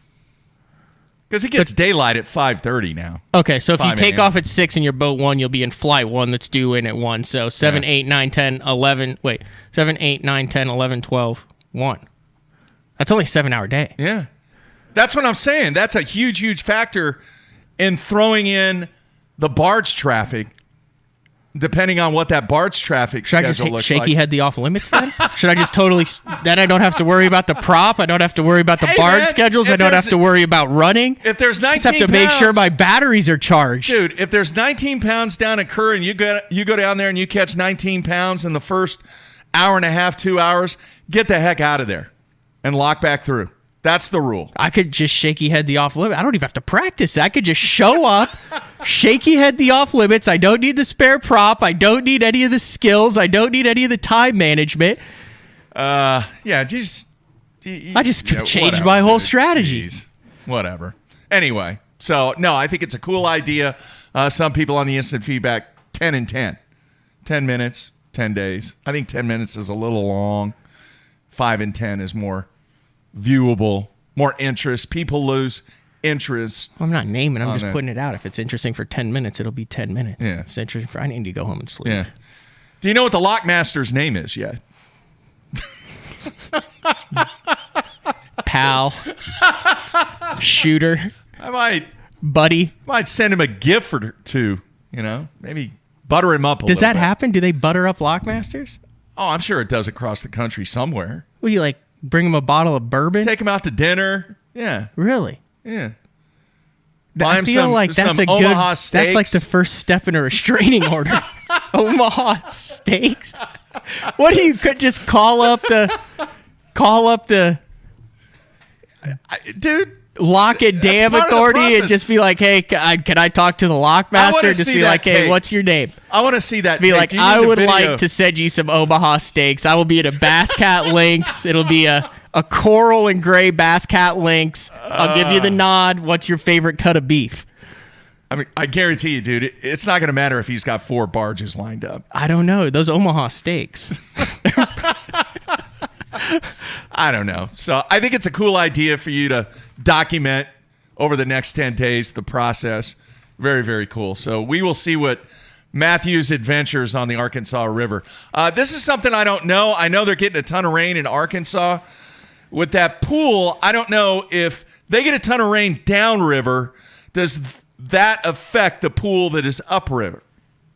Because it gets daylight at 5:30 now. Okay, so if you 5 take a.m. off at 6 and you're boat 1, you'll be in flight 1 that's due in at 1. So 7, 8, 9, 10, 11. Wait, 7, 8, 9, 10, 11, 12, 1. That's only a 7-hour day. Yeah. That's what I'm saying. That's a huge, huge factor in throwing in the barge traffic, depending on what that barge traffic Should I schedule just looks shaky like. head the off limits then? Should I just totally... Then I don't have to worry about the prop. I don't have to worry about the Hey, barge man, schedules. if I don't there's- have to worry about running. If there's 19 I just have to make sure pounds- my batteries are charged. Dude, if there's 19 pounds down at Kerr and you go down there and you catch 19 pounds in the first hour and a half, 2 hours, get the heck out of there and lock back through. That's the rule. I could just shaky head the off limit. I don't even have to practice. I could just show up, shaky head the off limits. I don't need the spare prop. I don't need any of the skills. I don't need any of the time management. Yeah, just... I just changed whatever, my whole dude. strategy. Jeez. Whatever. Anyway, so, no, I think it's a cool idea. Some people on the instant feedback, 10 and 10. 10 minutes, 10 days. I think 10 minutes is a little long. 5 and 10 is more viewable, more interest. People lose interest. I'm not naming. I'm on just it. putting it out. If it's interesting for 10 minutes, it'll be 10 minutes. Yeah. If it's interesting for... I need to go home and sleep. Yeah. Do you know what the Lockmaster's name is yet? Pal. Shooter. I Buddy. might send him a gift or two, maybe butter him up a Does little that bit. happen? Do they butter up Lockmasters? Oh, I'm sure it does across the country somewhere. Will you, bring them a bottle of bourbon? Take him out to dinner. Yeah. Really? Yeah. I feel like that's a good... Omaha That's like steaks. the first step in a restraining order. Omaha steaks. What do you could just call up the dude, lock and dam part of the authority and process. just be like, hey, can I talk to the I lockmaster? wanna Just see be that like, hey, tape. what's your name? I want to see that. Be tape. like, You need I the would video. like to send you some Omaha steaks. I will be at a Bass Cat Links. It'll be a coral and gray Bass Cat Links. I'll give you the nod. What's your favorite cut of beef? I mean, I guarantee you, dude, it's not going to matter if he's got 4 barges lined up. I don't know. Those Omaha steaks. I don't know. So I think it's a cool idea for you to document over the next 10 days the process. Very, very cool. So we will see what Matthew's adventures on the Arkansas River. This is something I don't know. I know they're getting a ton of rain in Arkansas. With that pool, I don't know if they get a ton of rain downriver, does that affect the pool that is upriver?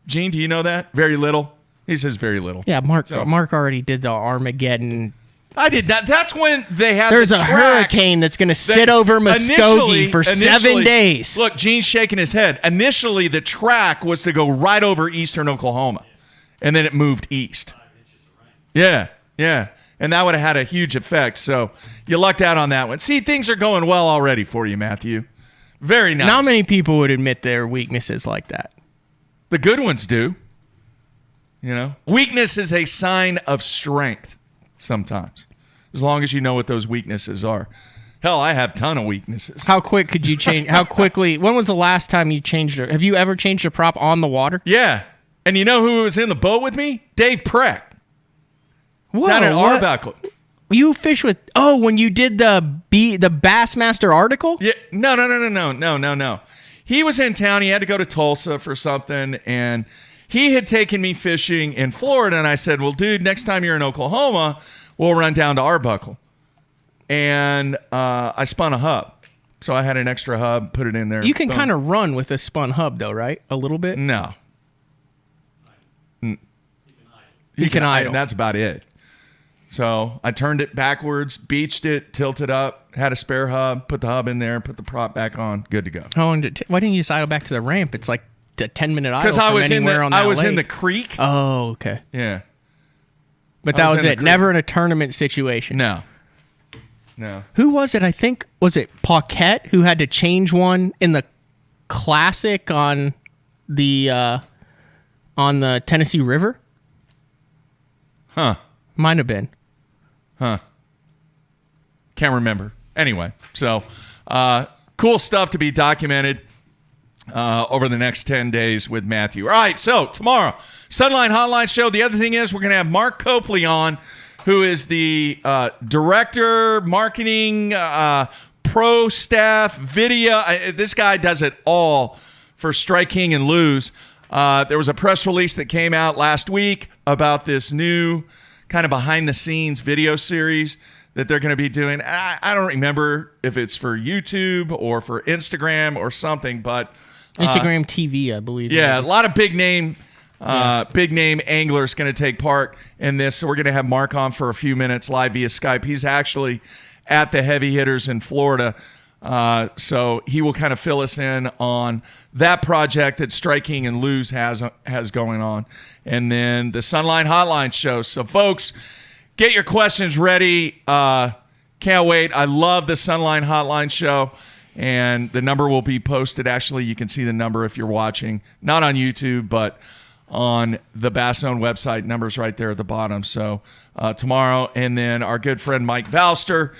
Gene, do you know that? Very little? He says very little. Yeah, Mark So- Mark already did the Armageddon. I did not. That's when they had There's the a track hurricane that's going to that sit over Muskogee for 7 initially- days. Look, Gene's shaking his head. Initially, the track was to go right over eastern Oklahoma, and then it moved east. Yeah, yeah. And that would have had a huge effect. So you lucked out on that one. See, things are going well already for you, Matthew. Very nice. Not many people would admit their weaknesses like that. The good ones do. Weakness is a sign of strength sometimes, as long as you know what those weaknesses are. Hell, I have a ton of weaknesses. How quick could you change? How quickly? When was the last time you changed it? Have you ever changed a prop on the water? Yeah. And you know who was in the boat with me? Dave Preck. Whoa, Down at what? Arbuckle. You fish with... Oh, when you did the Bassmaster article? Yeah. No. He was in town. He had to go to Tulsa for something, and he had taken me fishing in Florida, and I said, well, dude, next time you're in Oklahoma, we'll run down to Arbuckle. And I spun a hub. So I had an extra hub, put it in there. You can Boom. kind of run with a spun hub, though, right? A little bit? No. You can idle. That's about it. So I turned it backwards, beached it, tilted up, had a spare hub, put the hub in there, put the prop back on, good to go. How long why didn't you just idle back to the ramp? It's like a 10-minute idle Because from I was anywhere on that I was in lake. the creek. Oh, okay. Yeah. But I that was was in the it. creek. Never in a tournament situation. No. Who was it? I think, was it Paquette who had to change one in the Classic on the Tennessee River. Huh. Might have been. Huh. Can't remember. Anyway, so cool stuff to be documented over the next 10 days with Matthew. All right, so tomorrow, Sunline Hotline Show. The other thing is we're going to have Mark Copley on, who is the director, marketing, pro staff, video. This guy does it all for Strike King and Lose. There was a press release that came out last week about this new kind of behind-the-scenes video series that they're going to be doing. I don't remember if it's for YouTube or for Instagram or something, but Instagram TV, I believe. Yeah, a lot of big name anglers going to take part in this. So we're going to have Mark on for a few minutes live via Skype. He's actually at the Heavy Hitters in Florida. So he will kind of fill us in on that project that Strike King and Lose has going on. And then the Sunline Hotline Show. So folks, get your questions ready. Can't wait. I love the Sunline Hotline Show. And the number will be posted. Actually, you can see the number if you're watching. Not on YouTube, but on the Bass Zone website. Number's right there at the bottom. So tomorrow. And then our good friend Mike Valster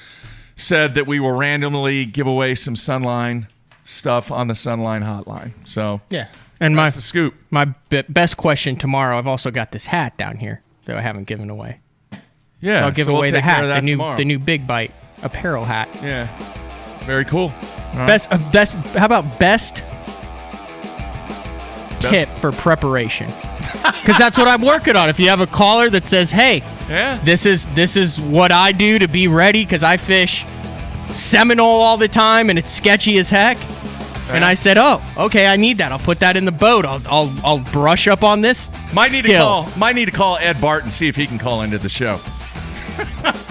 said that we will randomly give away some Sunline stuff on the Sunline Hotline. So yeah. And that's the scoop. My best question tomorrow, I've also got this hat down here that I haven't given away. Yeah, so I'll give we'll away the take care hat, of that tomorrow. the new Big Bite apparel hat. Yeah. Very cool. All Best. How about best tip for preparation? Because that's what I'm working on. If you have a caller that says, "Hey, this is what I do to be ready," because I fish Seminole all the time and it's sketchy as heck. And I said, "Oh, okay, I need that. I'll put that in the boat. I'll brush up on this." Might need to call Ed Barton, see if he can call into the show.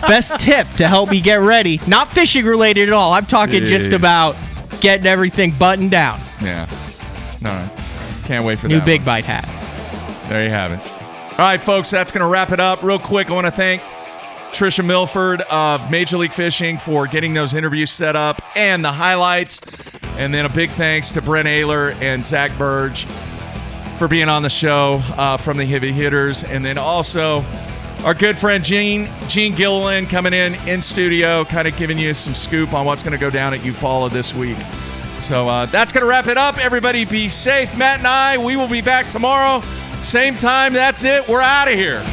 Best tip to help me get ready. Not fishing related at all. I'm talking just about getting everything buttoned down. Yeah. All right. Can't wait for New that. Big Bite hat. There you have it. All right, folks, that's going to wrap it up. Real quick, I want to thank Trisha Milford of Major League Fishing for getting those interviews set up and the highlights. And then a big thanks to Brent Ehreler and Zach Burge for being on the show from the Heavy Hitters. And then also our good friend Gene Gilliland coming in studio, kind of giving you some scoop on what's going to go down at Eufaula this week. So that's going to wrap it up. Everybody be safe. Matt and I, we will be back tomorrow. Same time. That's it. We're out of here.